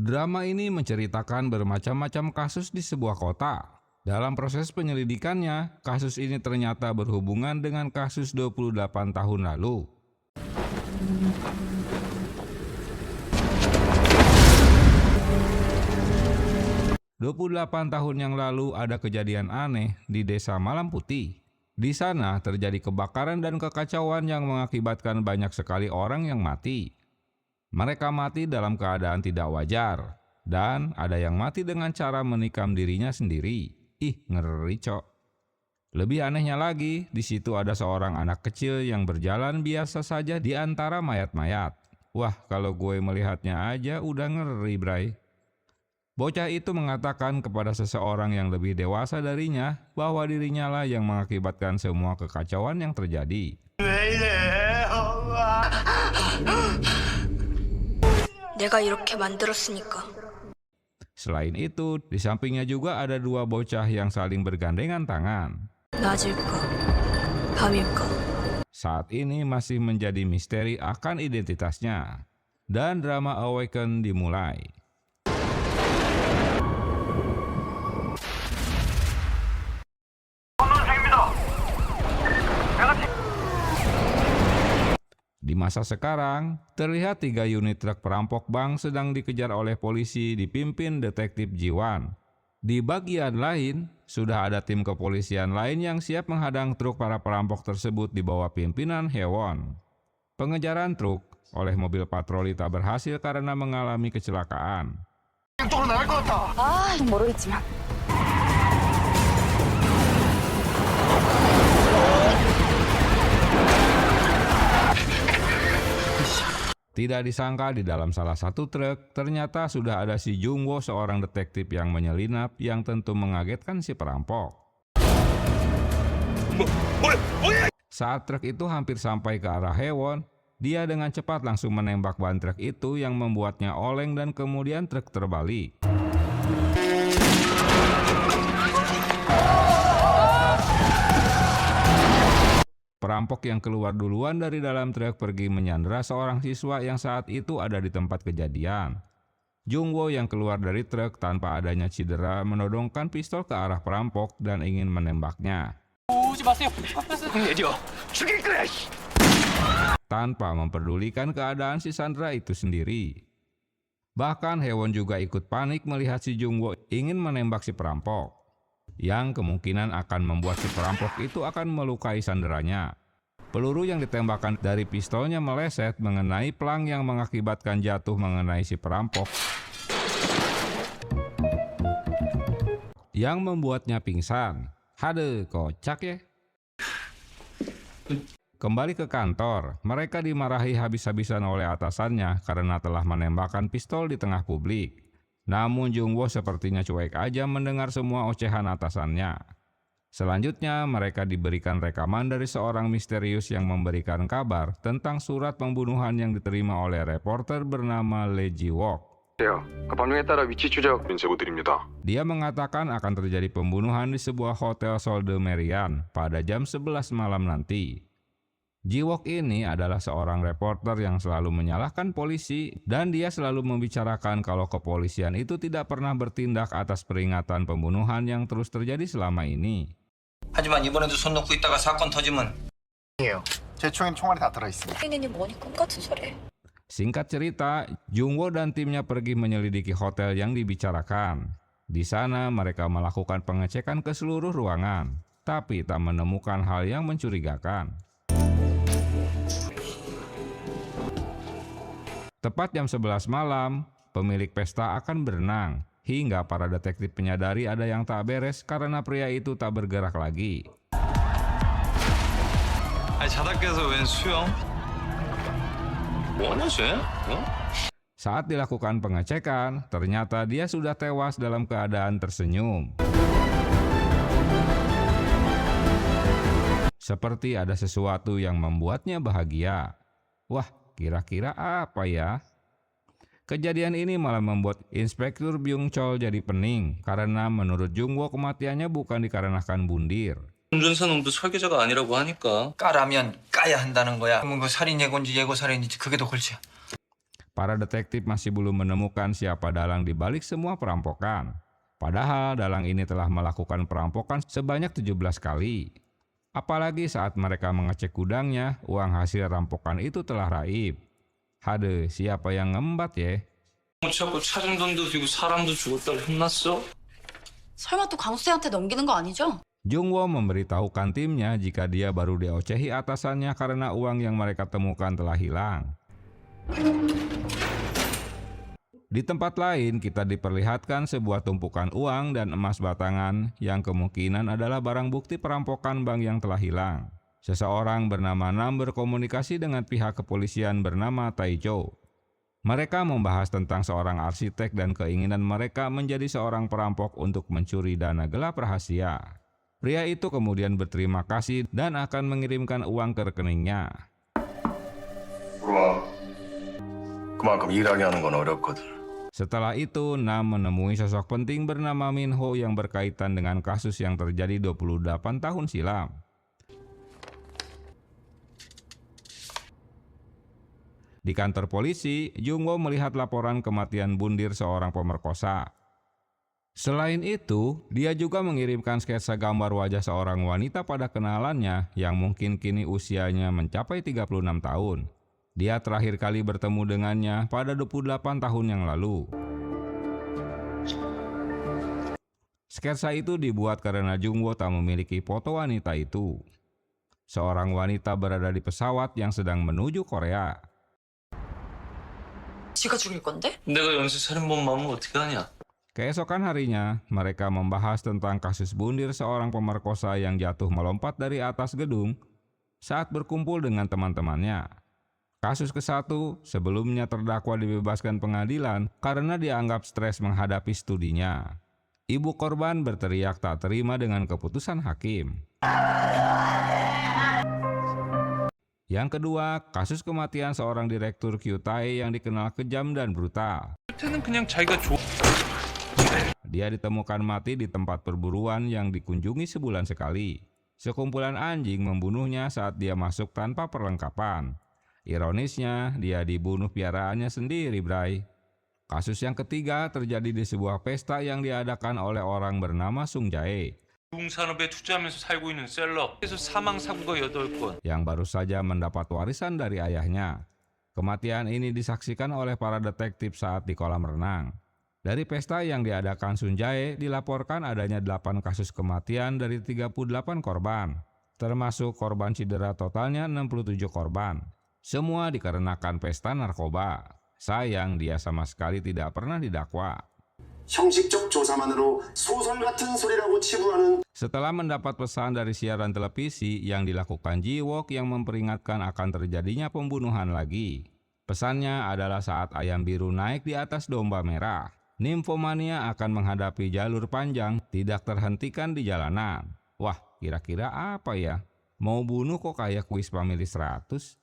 Drama ini menceritakan bermacam-macam kasus di sebuah kota. Dalam proses penyelidikannya, kasus ini ternyata berhubungan dengan kasus 28 tahun lalu. "28 tahun yang lalu ada kejadian aneh di desa Malam Putih. Di sana terjadi kebakaran dan kekacauan yang mengakibatkan banyak sekali orang yang mati. Mereka mati dalam keadaan tidak wajar, dan ada yang mati dengan cara menikam dirinya sendiri. Ih, ngeri cok. Lebih anehnya lagi, di situ ada seorang anak kecil yang berjalan biasa saja di antara mayat-mayat. Wah, kalau gue melihatnya aja udah ngeri, bray. Bocah itu mengatakan kepada seseorang yang lebih dewasa darinya bahwa dirinya lah yang mengakibatkan semua kekacauan yang terjadi. 내가 이렇게 만들었으니까. Selain itu, di sampingnya juga ada dua bocah yang saling bergandengan tangan. 낮일까? 밤일까? Saat ini masih menjadi misteri akan identitasnya. Dan drama Awaken dimulai. Di masa sekarang, terlihat 3 unit truk perampok bank sedang dikejar oleh polisi dipimpin detektif Jiwan. Di bagian lain, sudah ada tim kepolisian lain yang siap menghadang truk para perampok tersebut di bawah pimpinan Hewon. Pengejaran truk oleh mobil patroli tak berhasil karena mengalami kecelakaan. 모르겠지만. Tidak disangka di dalam salah satu truk, ternyata sudah ada si Jungwo, seorang detektif yang menyelinap yang tentu mengagetkan si perampok. Saat truk itu hampir sampai ke arah Hewon, dia dengan cepat langsung menembak ban truk itu yang membuatnya oleng dan kemudian truk terbalik. Perampok yang keluar duluan dari dalam truk pergi menyandera seorang siswa yang saat itu ada di tempat kejadian. Jungwo yang keluar dari truk tanpa adanya cedera menodongkan pistol ke arah perampok dan ingin menembaknya. Tanpa memperdulikan keadaan si Sandra itu sendiri. Bahkan Hewon juga ikut panik melihat si Jungwo ingin menembak si perampok, yang kemungkinan akan membuat si perampok itu akan melukai sanderanya. Peluru yang ditembakkan dari pistolnya meleset mengenai pelang yang mengakibatkan jatuh mengenai si perampok, yang membuatnya pingsan. Hade, kocak ya. Kembali ke kantor, mereka dimarahi habis-habisan oleh atasannya karena telah menembakkan pistol di tengah publik. Namun Jungwo sepertinya cuek aja mendengar semua ocehan atasannya. Selanjutnya mereka diberikan rekaman dari seorang misterius yang memberikan kabar tentang surat pembunuhan yang diterima oleh reporter bernama Lee Ji-wook. Dia mengatakan akan terjadi pembunuhan di sebuah hotel Seoul de Merian pada jam 11 malam nanti. Ji-wook ini adalah seorang reporter yang selalu menyalahkan polisi dan dia selalu membicarakan kalau kepolisian itu tidak pernah bertindak atas peringatan pembunuhan yang terus terjadi selama ini. 하지만 이번에도 손 놓고 있다가 사건 터지면 제 총엔 총알이 다 들어있습니다. 혜인이 뭐니 꿈 같은 소리. Singkat cerita, Jungwo dan timnya pergi menyelidiki hotel yang dibicarakan. Di sana mereka melakukan pengecekan ke seluruh ruangan, tapi tak menemukan hal yang mencurigakan. Tepat jam 11 malam, pemilik pesta akan berenang, hingga para detektif menyadari ada yang tak beres karena pria itu tak bergerak lagi. 자다 깨서 웬 수영? 뭐하는 수영? Saat dilakukan pengecekan, ternyata dia sudah tewas dalam keadaan tersenyum. Seperti ada sesuatu yang membuatnya bahagia. Wah, kira-kira apa ya? Kejadian ini malah membuat Inspektur Byung Chol jadi pening karena menurut Jungwo kematiannya bukan dikarenakan bundir. 운전사놈도 설계자가 아니라고 하니까 까라면 까야 한다는 거야. 뭐 살인 예고인지 예고 살인인지 그게 더 골치야. Para detektif masih belum menemukan siapa dalang di balik semua perampokan. Padahal dalang ini telah melakukan perampokan sebanyak 17 kali. Apalagi saat mereka mengecek gudangnya, uang hasil rampokan itu telah raib. Hade, siapa yang ngembat ya? 자꾸 찾은 돈도 주고 사람도 죽었다고 혼났어? 설마 또 강수태한테 넘기는 거 아니죠? Jungwo memberitahukan timnya jika dia baru diocehi atasannya karena uang yang mereka temukan telah hilang. Di tempat lain, kita diperlihatkan sebuah tumpukan uang dan emas batangan yang kemungkinan adalah barang bukti perampokan bank yang telah hilang. Seseorang bernama Nam berkomunikasi dengan pihak kepolisian bernama Taijo. Mereka membahas tentang seorang arsitek dan keinginan mereka menjadi seorang perampok untuk mencuri dana gelap rahasia. Pria itu kemudian berterima kasih dan akan mengirimkan uang ke rekeningnya. 물어봐. 그만큼 일하게 하는 건 어렵거든. Setelah itu, Nam menemui sosok penting bernama Minho yang berkaitan dengan kasus yang terjadi 28 tahun silam. Di kantor polisi, Jungwo melihat laporan kematian bundir seorang pemerkosa. Selain itu, dia juga mengirimkan sketsa gambar wajah seorang wanita pada kenalannya yang mungkin kini usianya mencapai 36 tahun. Dia terakhir kali bertemu dengannya pada 28 tahun yang lalu. Sketsa itu dibuat karena Jungwo tak memiliki foto wanita itu. Seorang wanita berada di pesawat yang sedang menuju Korea. 지가 죽일 건데? 내가 연쇄 살인범 마음을 어떻게 하냐? Keesokan harinya, mereka membahas tentang kasus bundir seorang pemerkosa yang jatuh melompat dari atas gedung saat berkumpul dengan teman-temannya. Kasus ke-1, sebelumnya terdakwa dibebaskan pengadilan karena dianggap stres menghadapi studinya. Ibu korban berteriak tak terima dengan keputusan hakim. Yang kedua, kasus kematian seorang direktur Kyutai yang dikenal kejam dan brutal. 그때는 그냥 자기가 Dia ditemukan mati di tempat perburuan yang dikunjungi sebulan sekali. Sekumpulan anjing membunuhnya saat dia masuk tanpa perlengkapan. Ironisnya, dia dibunuh piaraannya sendiri, Bray. Kasus yang ketiga terjadi di sebuah pesta yang diadakan oleh orang bernama Sung Jae, 중산업에 투자하면서 살고 있는 셀럽. 그래서 사망 사고가 8건. yang baru saja mendapat warisan dari ayahnya. Kematian ini disaksikan oleh para detektif saat di kolam renang. Dari pesta yang diadakan Sun Jae dilaporkan adanya 8 kasus kematian dari 38 korban, termasuk korban cedera totalnya 67 korban. Semua dikarenakan pesta narkoba. Sayang dia sama sekali tidak pernah didakwa. 형식적 조사만으로 소설 같은 소리라고 치부하는 Setelah mendapat pesan dari siaran televisi yang dilakukan Ji-wook yang memperingatkan akan terjadinya pembunuhan lagi. Pesannya adalah saat ayam biru naik di atas domba merah, nimfomania akan menghadapi jalur panjang tidak terhentikan di jalanan. Wah, kira-kira apa ya? Mau bunuh kok kayak kuis pamili 100?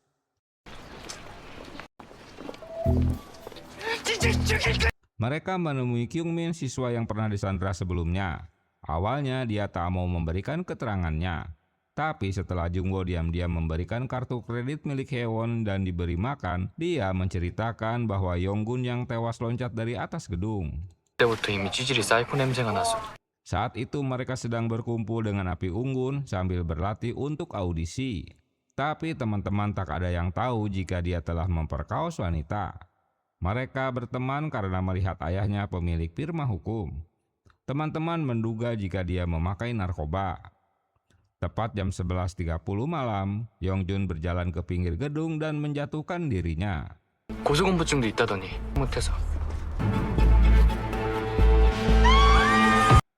Mereka menemui Kyungmin, siswa yang pernah disandra sebelumnya. Awalnya dia tak mau memberikan keterangannya. Tapi setelah Jungwo diam-diam memberikan kartu kredit milik Haewon dan diberi makan, dia menceritakan bahwa Yonggun yang tewas loncat dari atas gedung. 그때부터 이미 찌질이 사이코 냄새가 나서 Saat itu mereka sedang berkumpul dengan api unggun sambil berlatih untuk audisi. Tapi teman-teman tak ada yang tahu jika dia telah memperkaos wanita. Mereka berteman karena melihat ayahnya pemilik firma hukum. Teman-teman menduga jika dia memakai narkoba. Tepat jam 11.30 malam, Yongjun berjalan ke pinggir gedung dan menjatuhkan dirinya. 고소공포증도 있다더니 못해서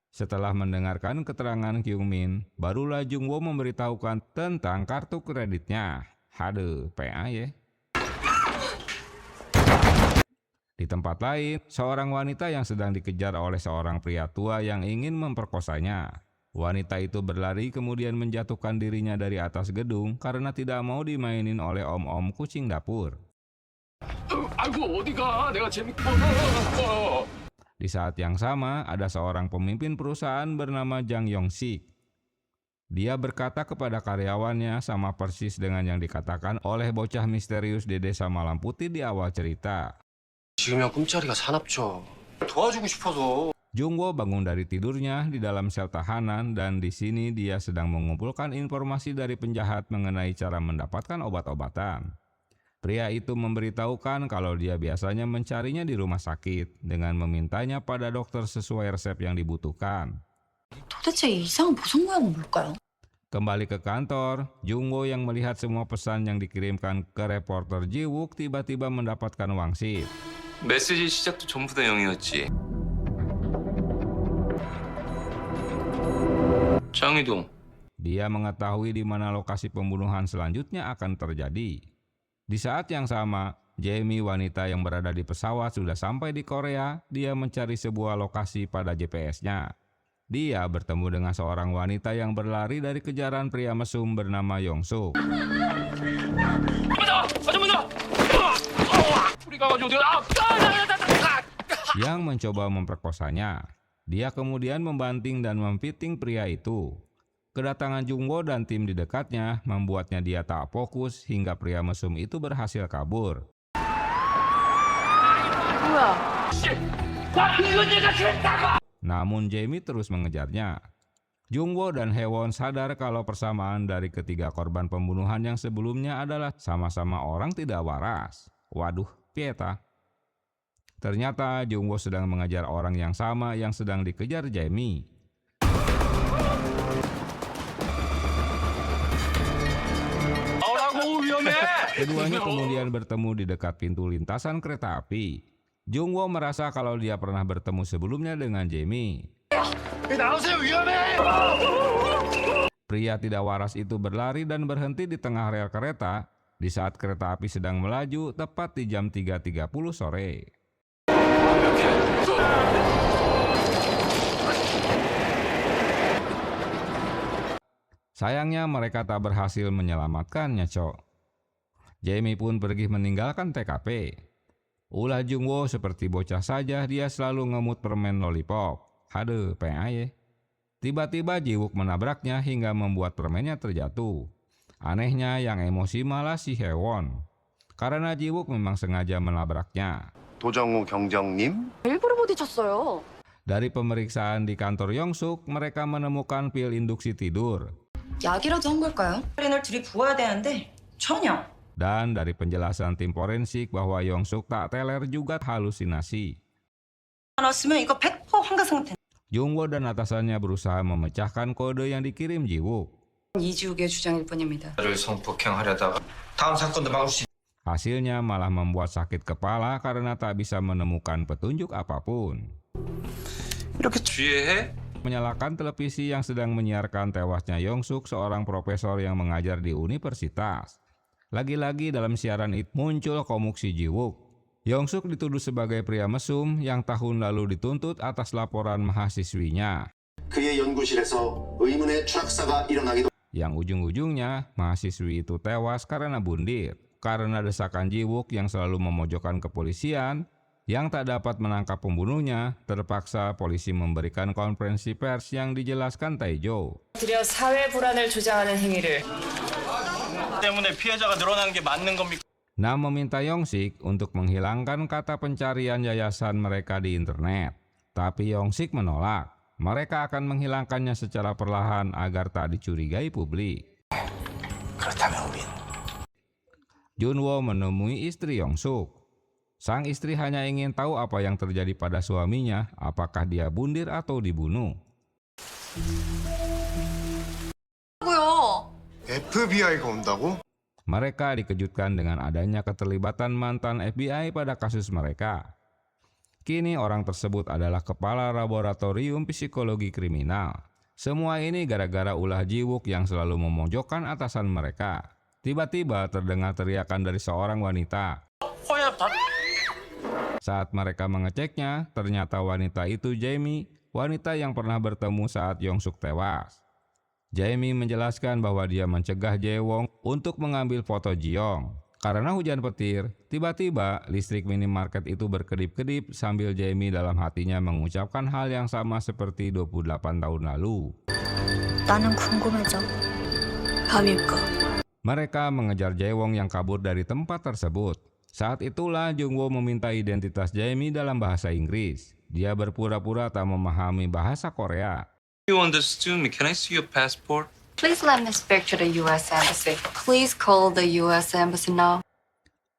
Setelah mendengarkan keterangan Kyungmin, barulah Jungwo memberitahukan tentang kartu kreditnya. Haduh, PA ya. Di tempat lain, seorang wanita yang sedang dikejar oleh seorang pria tua yang ingin memperkosanya. Wanita itu berlari kemudian menjatuhkan dirinya dari atas gedung karena tidak mau dimainin oleh om-om kucing dapur. Di saat yang sama, ada seorang pemimpin perusahaan bernama Jang Yong-sik. Dia berkata kepada karyawannya sama persis dengan yang dikatakan oleh bocah misterius di Desa Malam Putih di awal cerita. 지금이야 꿈자리가 사납죠. 도와주고 싶어서. Jungwoo bangun dari tidurnya di dalam sel tahanan dan di sini dia sedang mengumpulkan informasi dari penjahat mengenai cara mendapatkan obat-obatan. Pria itu memberitahukan kalau dia biasanya mencarinya di rumah sakit dengan memintanya pada dokter sesuai resep yang dibutuhkan. 도대체 이 이상한 보석 모양은 뭘까요? Kembali ke kantor, Jungwoo yang melihat semua pesan yang dikirimkan ke reporter Jiwook tiba-tiba mendapatkan wangsit. 메시지 시작도 전부 다 0이었지. 장희동. Dia mengetahui di mana lokasi pembunuhan selanjutnya akan terjadi. Di saat yang sama, Jamie, wanita yang berada di pesawat, sudah sampai di Korea. Dia mencari sebuah lokasi pada GPS-nya. Dia bertemu dengan seorang wanita yang berlari dari kejaran pria mesum bernama Yongsuk. Yang mencoba memperkosanya. Dia kemudian membanting dan memfiting pria itu. Kedatangan Jungwoo dan tim di dekatnya membuatnya dia tak fokus hingga pria mesum itu berhasil kabur. Namun Jamie terus mengejarnya. Jungwoo dan Haewon sadar kalau persamaan dari ketiga korban pembunuhan yang sebelumnya adalah sama-sama orang tidak waras. Waduh, pieta. Ternyata Jungwoo sedang mengejar orang yang sama yang sedang dikejar Jamie. Keduanya kemudian bertemu di dekat pintu lintasan kereta api. Jungwoo merasa kalau dia pernah bertemu sebelumnya dengan Jamie. Pria tidak waras itu berlari dan berhenti di tengah rel kereta di saat kereta api sedang melaju tepat di jam 3.30 sore. Sayangnya mereka tak berhasil menyelamatkannya, Cok. Jamie pun pergi meninggalkan TKP. Ulah Jungwoo seperti bocah saja, dia selalu ngemut permen lollipop. Haduh, pengen. Tiba-tiba Jiwook menabraknya hingga membuat permennya terjatuh. Anehnya yang emosi malah si Haewon. Karena Jiwook memang sengaja menabraknya. 도정우 경정님? 일부러 부딪혔어요. Dari pemeriksaan di kantor Yongsuk, mereka menemukan pil induksi tidur. 약이라도 한 걸까요? 를 둘이 부어야 되는데 전혀. Dan dari penjelasan tim forensik bahwa Yongsuk tak teler juga halusinasi. 나왔으면 이거 100% 환각 상태. Jungwoo dan atasannya berusaha memecahkan kode yang dikirim Jiwook. 이지욱의 주장일 뿐입니다. 를 성폭행하려다가 다음 사건도 막을 수. Hasilnya malah membuat sakit kepala karena tak bisa menemukan petunjuk apapun. 이렇게 주의해? Menyalakan televisi yang sedang menyiarkan tewasnya Yongsuk, seorang profesor yang mengajar di universitas. Lagi-lagi dalam siaran itu muncul komuk si Jiwook. Yongsuk dituduh sebagai pria mesum yang tahun lalu dituntut atas laporan mahasiswinya. 그의 연구실에서 의문의 추락사가 일어나기도. Yang ujung-ujungnya mahasiswi itu tewas karena bundir. Karena desakan Jiwook yang selalu memojokkan kepolisian, yang tak dapat menangkap pembunuhnya, terpaksa polisi memberikan konferensi pers yang dijelaskan Taejo. 들여 사회 불안을 조장하는 행위를 때문에 피해자가 늘어나는 게 맞는 겁니까? Nam meminta Yongsik untuk menghilangkan kata pencarian yayasan mereka di internet. Tapi Yongsik menolak. Mereka akan menghilangkannya secara perlahan agar tak dicurigai publik. 그렇다면 우린 Junwoo menemui istri Yongsuk. Sang istri hanya ingin tahu apa yang terjadi pada suaminya, apakah dia bundir atau dibunuh. FBI가 온다고? Mereka dikejutkan dengan adanya keterlibatan mantan FBI pada kasus mereka. Kini orang tersebut adalah kepala laboratorium psikologi kriminal. Semua ini gara-gara ulah Jiwook yang selalu memojokkan atasan mereka. Tiba-tiba terdengar teriakan dari seorang wanita. Saat mereka mengeceknya, ternyata wanita itu Jamie, wanita yang pernah bertemu saat Yongsuk tewas. Jamie menjelaskan bahwa dia mencegah Jaewon untuk mengambil foto Jiong. Karena hujan petir, tiba-tiba listrik minimarket itu berkedip-kedip sambil Jamie dalam hatinya mengucapkan hal yang sama seperti 28 tahun lalu. 나는 궁금해져. 밤일까? Mereka mengejar Jaewon yang kabur dari tempat tersebut. Saat itulah Jungwoo meminta identitas Jae-mi dalam bahasa Inggris. Dia berpura-pura tak memahami bahasa Korea. You understood me. Can I see your passport? Please let me speak to the U.S. Embassy. Please call the U.S. Embassy now.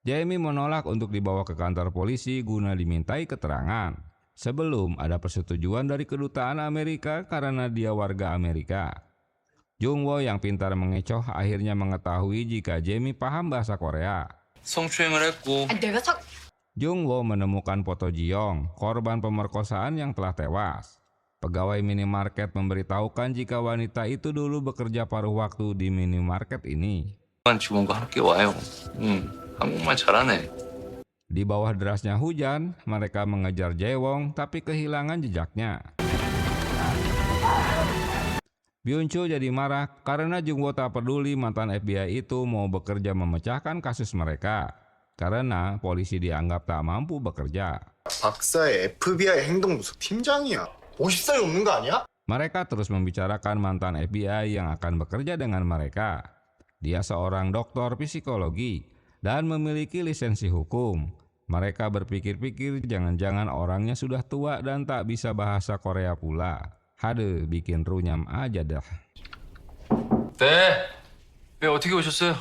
Jae-mi menolak untuk dibawa ke kantor polisi guna dimintai keterangan. Sebelum ada persetujuan dari kedutaan Amerika karena dia warga Amerika. Jungwoo yang pintar mengecoh akhirnya mengetahui jika Jae-mi paham bahasa Korea. 성추행을 했고 내가 사... Jungwoo menemukan foto Ji-young, korban pemerkosaan yang telah tewas. Pegawai minimarket memberitahukan jika wanita itu dulu bekerja paruh waktu di minimarket ini. 직원과 함께 와요. 한국말 잘하네. Di bawah derasnya hujan, mereka mengejar Jae-won tapi kehilangan jejaknya. Byung-chul jadi marah karena Jungwoo tak peduli mantan FBI itu mau bekerja memecahkan kasus mereka. Karena polisi dianggap tak mampu bekerja. 박사의 FBI 행동부서 팀장이야. 50살이 넘는 거 아니야? Mereka terus membicarakan mantan FBI yang akan bekerja dengan mereka. Dia seorang doktor psikologi dan memiliki lisensi hukum. Mereka berpikir-pikir jangan-jangan orangnya sudah tua dan tak bisa bahasa Korea pula. Hade, bikin runyam aja dah. 네. 왜 어떻게 오셨어요?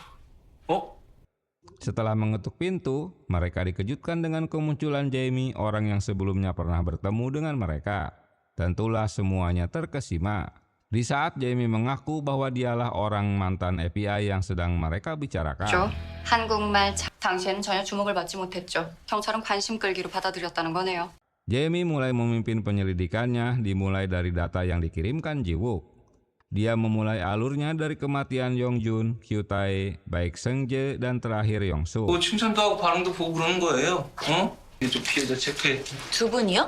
Setelah mengetuk pintu, mereka dikejutkan dengan kemunculan Jae-mi, orang yang sebelumnya pernah bertemu dengan mereka. Tentulah semuanya terkesima. Di saat Jae-mi mengaku bahwa dialah orang mantan FBI yang sedang mereka bicarakan. 한국말 당시에는 전혀 주목을 받지 못했죠. 경찰은 관심 끌기로 받아들였다는 거네요. Jae-mi mulai memimpin penyelidikannya dimulai dari data yang dikirimkan Ji-wook. Dia memulai alurnya dari kematian Yongjun, Kyu-tae, baik Seung-jae, dan terakhir Yong-suk. 칭찬도 하고 반응도 보고 그러는 거예요. 이쪽 피해자 체크해. 두 분이요?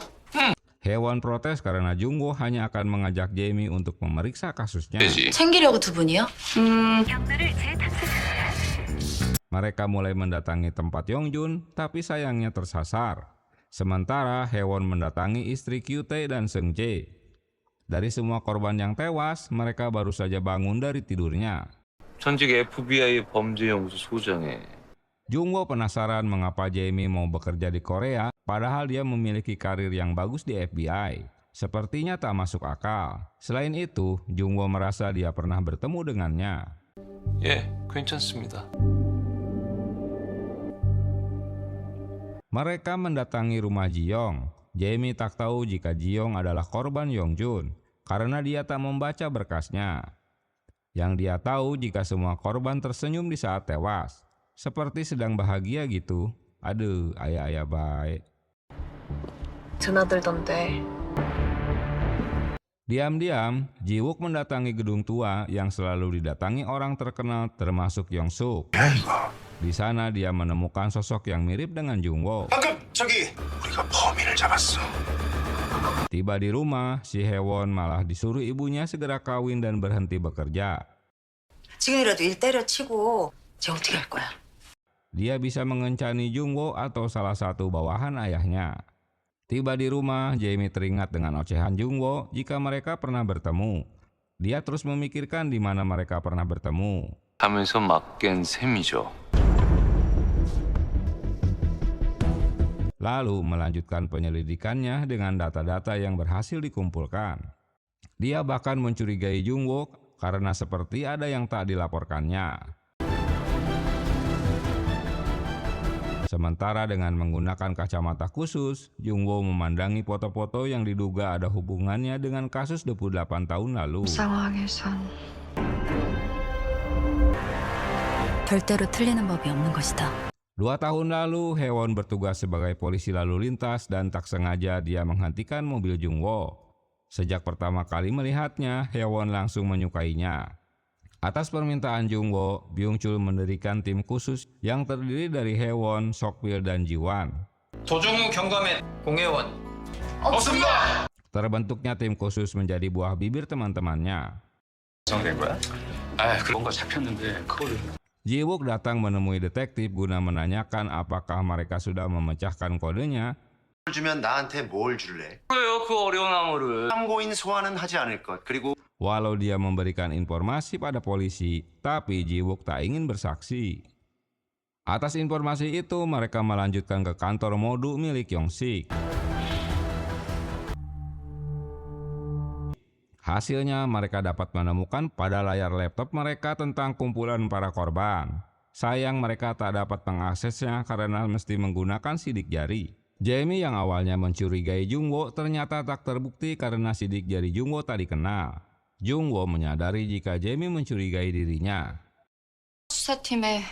Haewon protes karena Jungwoo hanya akan mengajak Jae-mi untuk memeriksa kasusnya. 챙기려고 두 분이요? Mereka mulai mendatangi tempat Yongjun, tapi sayangnya tersasar. Sementara Haewon mendatangi istri Kyu-tae dan Seung-jae. Dari semua korban yang tewas, mereka baru saja bangun dari tidurnya. 전직 FBI 범죄연구소 소장에 Jungwoo penasaran mengapa Jae-mi mau bekerja di Korea, padahal dia memiliki karir yang bagus di FBI. Sepertinya tak masuk akal. Selain itu, Jungwoo merasa dia pernah bertemu dengannya. 예, 괜찮습니다. Mereka mendatangi rumah Ji-young. Jae-mi tak tahu jika Ji-young adalah korban Yongjun, karena dia tak membaca berkasnya. Yang dia tahu jika semua korban tersenyum di saat tewas. Seperti sedang bahagia gitu. Aduh, ayah-ayah baik. 드나들던데. Diam-diam, Ji-wook mendatangi gedung tua yang selalu didatangi orang terkenal termasuk Yong-suk. Di sana dia menemukan sosok yang mirip dengan Jungwoo. 방금 저기 우리가 범인을 잡았어. Tiba di rumah, si Haewon malah disuruh ibunya segera kawin dan berhenti bekerja. 지금이라도 일 때려치고 쟤 어떻게 할 거야? Dia bisa mengencani Jungwoo atau salah satu bawahan ayahnya. Tiba di rumah, Jae-mi teringat dengan ocehan Jungwoo jika mereka pernah bertemu. Dia terus memikirkan di mana mereka pernah bertemu. 하면서 맞겐 셈이죠. Lalu melanjutkan penyelidikannya dengan data-data yang berhasil dikumpulkan. Dia bahkan mencurigai Jungwoo karena seperti ada yang tak dilaporkannya. Sementara dengan menggunakan kacamata khusus, Jungwoo memandangi foto-foto yang diduga ada hubungannya dengan kasus 28 tahun lalu. 상황에선 절대로 틀리는 법이 없는 것이다. 2 tahun lalu, Haewon bertugas sebagai polisi lalu lintas dan tak sengaja dia menghentikan mobil Jungwoo. Sejak pertama kali melihatnya, Haewon langsung menyukainya. Atas permintaan Jungwoo, Byung-chul mendirikan tim khusus yang terdiri dari Haewon, Sokpil, dan Ji-wan. 도종우 경감의 공혜원. 없습니다. Terbentuknya tim khusus menjadi buah bibir teman-temannya. 정된 거야? 뭔가 잡혔는데 그거를 Ji-wook datang menemui detektif guna menanyakan apakah mereka sudah memecahkan kodenya. 주면 나한테 뭘 줄래? 그래요, 그 어려운 암호를. 참고인 소환은 하지 않을 것. 그리고 Walau dia memberikan informasi pada polisi, tapi Ji-wook tak ingin bersaksi. Atas informasi itu, mereka melanjutkan ke kantor Modu milik Yong-sik. Hasilnya, mereka dapat menemukan pada layar laptop mereka tentang kumpulan para korban. Sayang, mereka tak dapat mengaksesnya karena mesti menggunakan sidik jari. Jamie yang awalnya mencurigai Jungwoo ternyata tak terbukti karena sidik jari Jungwoo tak dikenal. Jungwoo menyadari jika Jamie mencurigai dirinya. 수사팀에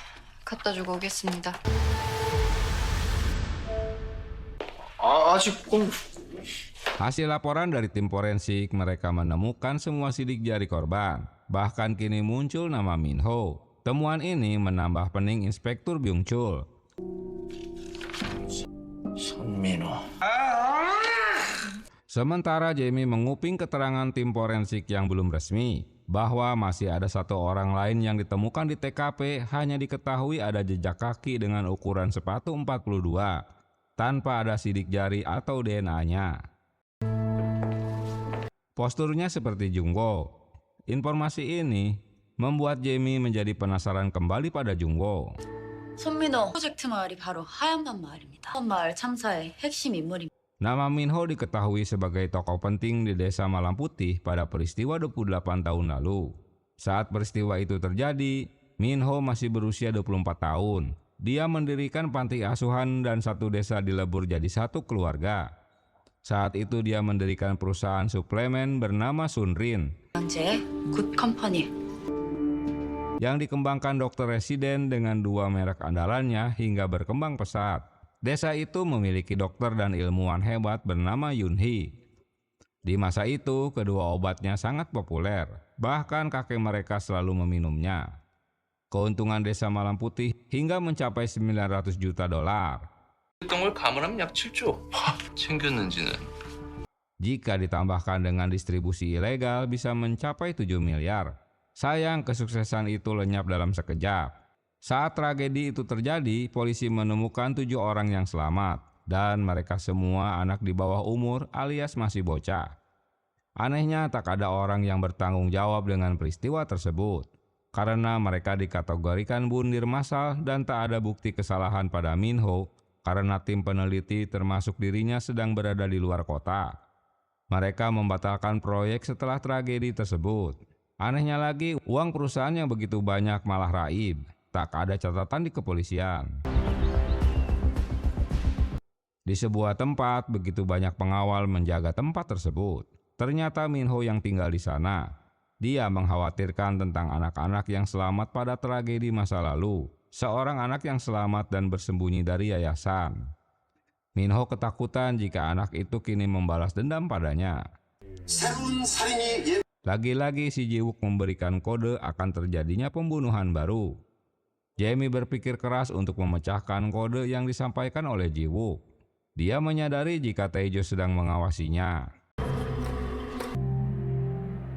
갖다 주고 오겠습니다. 아직 꼭 Hasil laporan dari tim forensik, mereka menemukan semua sidik jari korban. Bahkan kini muncul nama Minho. Temuan ini menambah pening Inspektur Byung-chul. 선민호. Sementara Jamie menguping keterangan tim forensik yang belum resmi bahwa masih ada satu orang lain yang ditemukan di TKP, hanya diketahui ada jejak kaki dengan ukuran sepatu 42 tanpa ada sidik jari atau DNA-nya. Posturnya seperti Jungwoo. Informasi ini membuat Jamie menjadi penasaran kembali pada Jungwoo. 손민호 프로젝트 마을이 바로 하얀밤 마을입니다. 하얀밤 마을 참사의 핵심 인물입니다. Nama Minho diketahui sebagai tokoh penting di Desa Malam Putih pada peristiwa 28 tahun lalu. Saat peristiwa itu terjadi, Minho masih berusia 24 tahun. Dia mendirikan panti asuhan dan satu desa dilebur jadi satu keluarga. Saat itu dia mendirikan perusahaan suplemen bernama Sunrin 현재 굿 컴퍼니. yang dikembangkan dokter residen dengan 2 merek andalannya hingga berkembang pesat. Desa itu memiliki dokter dan ilmuwan hebat bernama Yun-hee. Di masa itu, kedua obatnya sangat populer, bahkan kakek mereka selalu meminumnya. Keuntungan Desa Malam Putih hingga mencapai $900 juta. 했던 걸 감안하면 약 7조. 챙겼는지는. Jika ditambahkan dengan distribusi ilegal bisa mencapai 7 miliar. Sayang, kesuksesan itu lenyap dalam sekejap. Saat tragedi itu terjadi, polisi menemukan 7 orang yang selamat dan mereka semua anak di bawah umur alias masih bocah. Anehnya, tak ada orang yang bertanggung jawab dengan peristiwa tersebut karena mereka dikategorikan bunuh massal dan tak ada bukti kesalahan pada Minho karena tim peneliti termasuk dirinya sedang berada di luar kota. Mereka membatalkan proyek setelah tragedi tersebut. Anehnya lagi, uang perusahaan yang begitu banyak malah raib. Tak ada catatan di kepolisian. Di sebuah tempat, begitu banyak pengawal menjaga tempat tersebut. Ternyata Minho yang tinggal di sana. Dia mengkhawatirkan tentang anak-anak yang selamat pada tragedi masa lalu. Seorang anak yang selamat dan bersembunyi dari yayasan. Minho ketakutan jika anak itu kini membalas dendam padanya. 새로운 살인이 Lagi-lagi si Ji-wook memberikan kode akan terjadinya pembunuhan baru. Jamie berpikir keras untuk memecahkan kode yang disampaikan oleh Ji-wook. Dia menyadari jika Taejo sedang mengawasinya.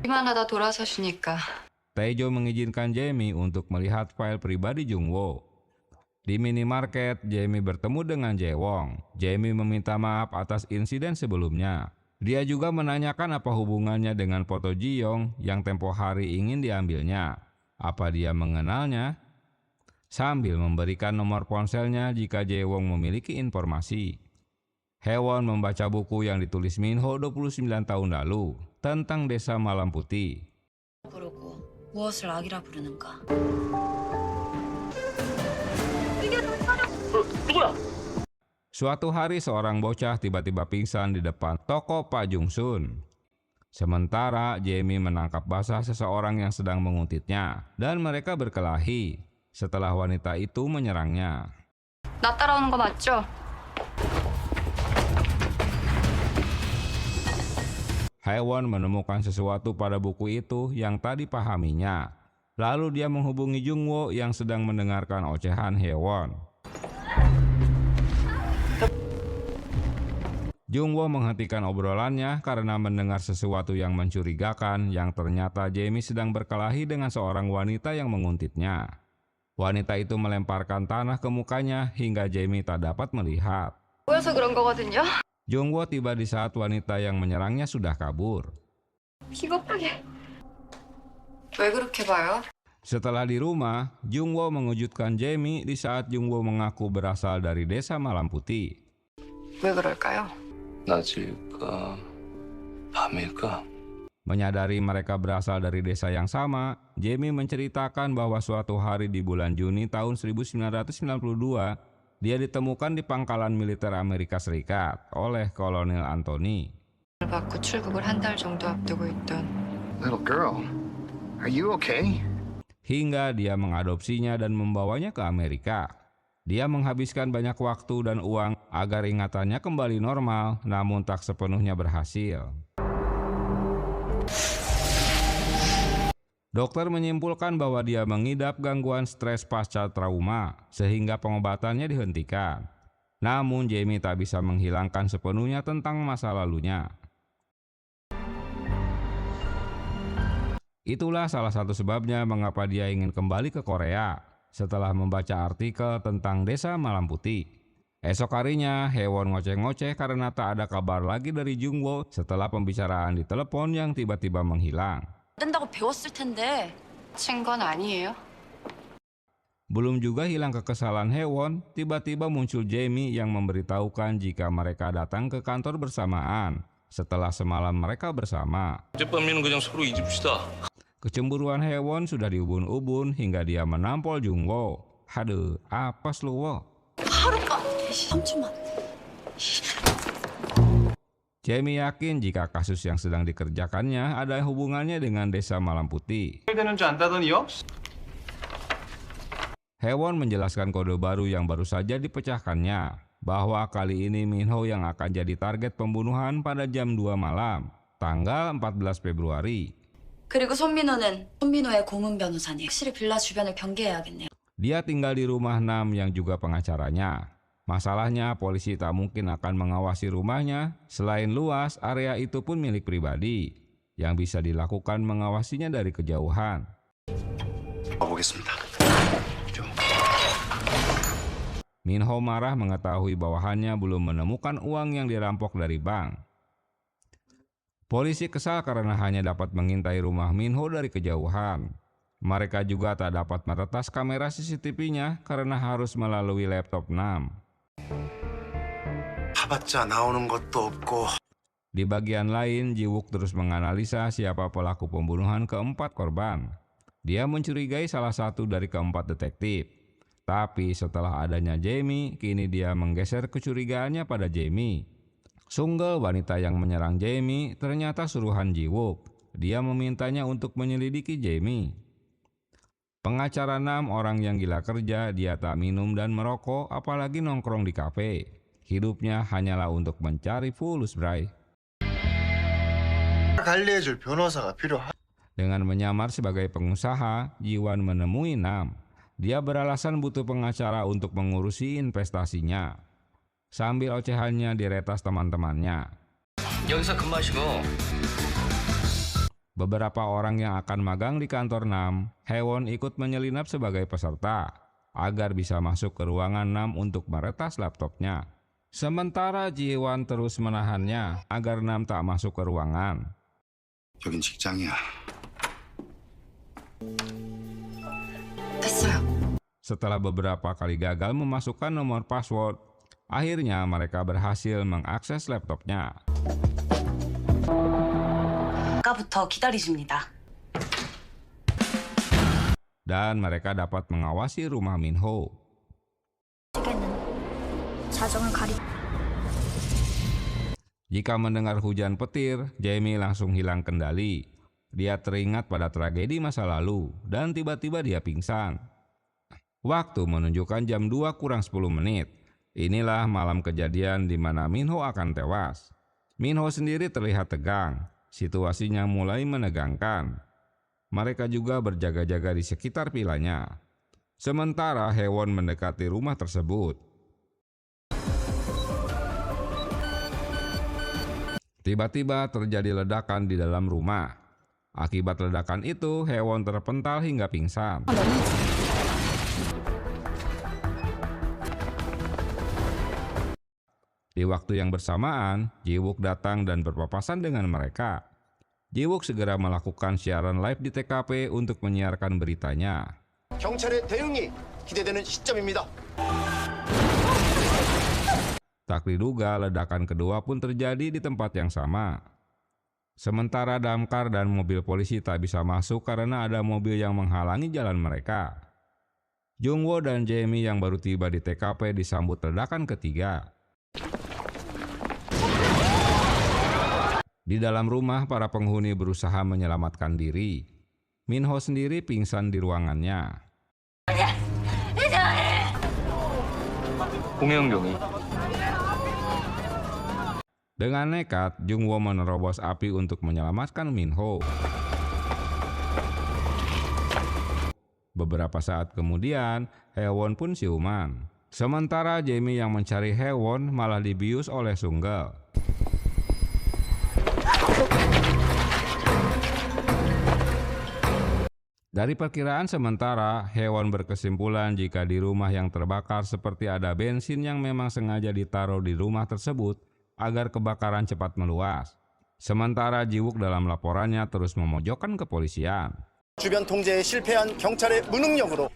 이만하다 돌아서시니까. Taejo mengizinkan Jamie untuk melihat file pribadi Jungwoo. Di minimarket, Jamie bertemu dengan Jae-wong. Jamie meminta maaf atas insiden sebelumnya. Dia juga menanyakan apa hubungannya dengan foto Ji-young yang tempo hari ingin diambilnya. Apa dia mengenalnya? Sambil memberikan nomor ponselnya jika Jae-wong memiliki informasi. Haewon membaca buku yang ditulis Minho 29 tahun lalu tentang Desa Malam Putih. 부르고 무엇을 악이라 부르는가? Suatu hari seorang bocah tiba-tiba pingsan di depan toko Pak Jung-sun. Sementara Jamie menangkap basah seseorang yang sedang menguntitnya dan mereka berkelahi setelah wanita itu menyerangnya. 나 따라오는 거 맞죠? Haewon menemukan sesuatu pada buku itu yang tadi pahaminya. Lalu dia menghubungi Jungwoo yang sedang mendengarkan ocehan Haewon. Jungwoo menghentikan obrolannya karena mendengar sesuatu yang mencurigakan yang ternyata Jamie sedang berkelahi dengan seorang wanita yang menguntitnya. Wanita itu melemparkan tanah ke mukanya hingga Jamie tak dapat melihat. 보여서 그런 거거든요. Jungwoo tiba di saat wanita yang menyerangnya sudah kabur. 비겁하게. 왜 그렇게 봐요? Setelah di rumah, Jungwoo mengejutkan Jamie di saat Jungwoo mengaku berasal dari desa Malam Putih. 왜 그럴까요? 낮일까? 밤일까? Menyadari mereka berasal dari desa yang sama, Jamie menceritakan bahwa suatu hari di bulan Juni tahun 1992, dia ditemukan di pangkalan militer Amerika Serikat oleh Kolonel Anthony. 받고 출국을 한 달 정도 앞두고 있던 Little girl, are you okay? Hingga dia mengadopsinya dan membawanya ke Amerika. Dia menghabiskan banyak waktu dan uang agar ingatannya kembali normal, namun tak sepenuhnya berhasil. Dokter menyimpulkan bahwa dia mengidap gangguan stres pasca trauma, sehingga pengobatannya dihentikan. Namun Jamie tak bisa menghilangkan sepenuhnya tentang masa lalunya. Itulah salah satu sebabnya mengapa dia ingin kembali ke Korea setelah membaca artikel tentang desa Malam Putih. Esok harinya, Haewon ngoceh-ngoceh karena tak ada kabar lagi dari Jungwoo setelah pembicaraan di telepon yang tiba-tiba menghilang. 된다고 배웠을 텐데. 친 건 아니에요? Belum juga hilang kekesalan Haewon, tiba-tiba muncul Jamie yang memberitahukan jika mereka datang ke kantor bersamaan setelah semalam mereka bersama. 어젯밤에는 그냥 서로 잊읍시다. Kecemburuan Haewon sudah diubun-ubun hingga dia menampol Jungwoo. Haduh, apes lu wo. 하룻밤 3주만. Jamie yakin jika kasus yang sedang dikerjakannya ada hubungannya dengan desa Malam Putih. 되는 줄 안다더니요? Haewon menjelaskan kode baru yang baru saja dipecahkannya, bahwa kali ini Minho yang akan jadi target pembunuhan pada jam 2 malam, tanggal 14 Februari. 그리고 손민호의 고문 변호사님. 확실히 빌라 주변을 경계해야겠네요. Dia tinggal di rumah Nam yang juga pengacaranya. Masalahnya polisi tak mungkin akan mengawasi rumahnya, selain luas area itu pun milik pribadi, yang bisa dilakukan mengawasinya dari kejauhan. 가보겠습니다. Minho marah mengetahui bawahannya belum menemukan uang yang dirampok dari bank. Polisi kesal karena hanya dapat mengintai rumah Minho dari kejauhan. Mereka juga tak dapat meretas kamera CCTV-nya karena harus melalui laptop Nam. 타봤자 나오는 것도 없고. Di bagian lain, Ji-wook terus menganalisa siapa pelaku pembunuhan keempat korban. Dia mencurigai salah satu dari keempat detektif. Tapi setelah adanya Jamie, kini dia menggeser kecurigaannya pada Jamie. Sunggel, wanita yang menyerang Jamie, ternyata suruhan Ji-wook. Dia memintanya untuk menyelidiki Jamie. Pengacara Nam orang yang gila kerja, dia tak minum dan merokok, apalagi nongkrong di kafe. Hidupnya hanyalah untuk mencari fulus, bray. 관리해줄 변호사가 필요하. Dengan menyamar sebagai pengusaha, Ji-won menemui Nam. Dia beralasan butuh pengacara untuk mengurusi investasinya. Sambil ocehannya diretas teman-temannya. 여기서 근무하시고 Beberapa orang yang akan magang di kantor Nam, Haewon ikut menyelinap sebagai peserta agar bisa masuk ke ruangan Nam untuk meretas laptopnya. Sementara Ji-won terus menahannya agar Nam tak masuk ke ruangan. 여긴 직장이야. 됐어요. Setelah beberapa kali gagal memasukkan nomor password, akhirnya mereka berhasil mengakses laptopnya. 아까부터 기다리십니다. Dan mereka dapat mengawasi rumah Minho. Jika mendengar hujan petir, Jamie langsung hilang kendali. Dia teringat pada tragedi masa lalu dan tiba-tiba dia pingsan. Waktu menunjukkan jam 2 kurang 10 menit. Inilah malam kejadian di mana Minho akan tewas. Minho sendiri terlihat tegang. Situasinya mulai menegangkan. Mereka juga berjaga-jaga di sekitar vilanya. Sementara Haewon mendekati rumah tersebut. Tiba-tiba terjadi ledakan di dalam rumah. Akibat ledakan itu, Haewon terpental hingga pingsan. Di waktu yang bersamaan, Ji-wook datang dan berpapasan dengan mereka. Ji-wook segera melakukan siaran live di TKP untuk menyiarkan beritanya. 경찰의 대응이 기대되는 시점입니다. Tak diduga, ledakan kedua pun terjadi di tempat yang sama. Sementara damkar dan mobil polisi tak bisa masuk karena ada mobil yang menghalangi jalan mereka. Jung-woo dan Jae-mi yang baru tiba di TKP disambut ledakan ketiga. Di dalam rumah, para penghuni berusaha menyelamatkan diri. Min-ho sendiri pingsan di ruangannya. 공해영경이 Dengan nekat, Jung-woo menerobos api untuk menyelamatkan Min-ho. Beberapa saat kemudian, Haewon pun siuman. Sementara Jae-mi yang mencari Haewon malah dibius oleh Sung-geul. Dari perkiraan sementara, Haewon berkesimpulan jika di rumah yang terbakar seperti ada bensin yang memang sengaja ditaruh di rumah tersebut agar kebakaran cepat meluas. Sementara Ji-wook dalam laporannya terus memojokkan kepolisian. 주변 통제에 실패한 경찰의 무능력으로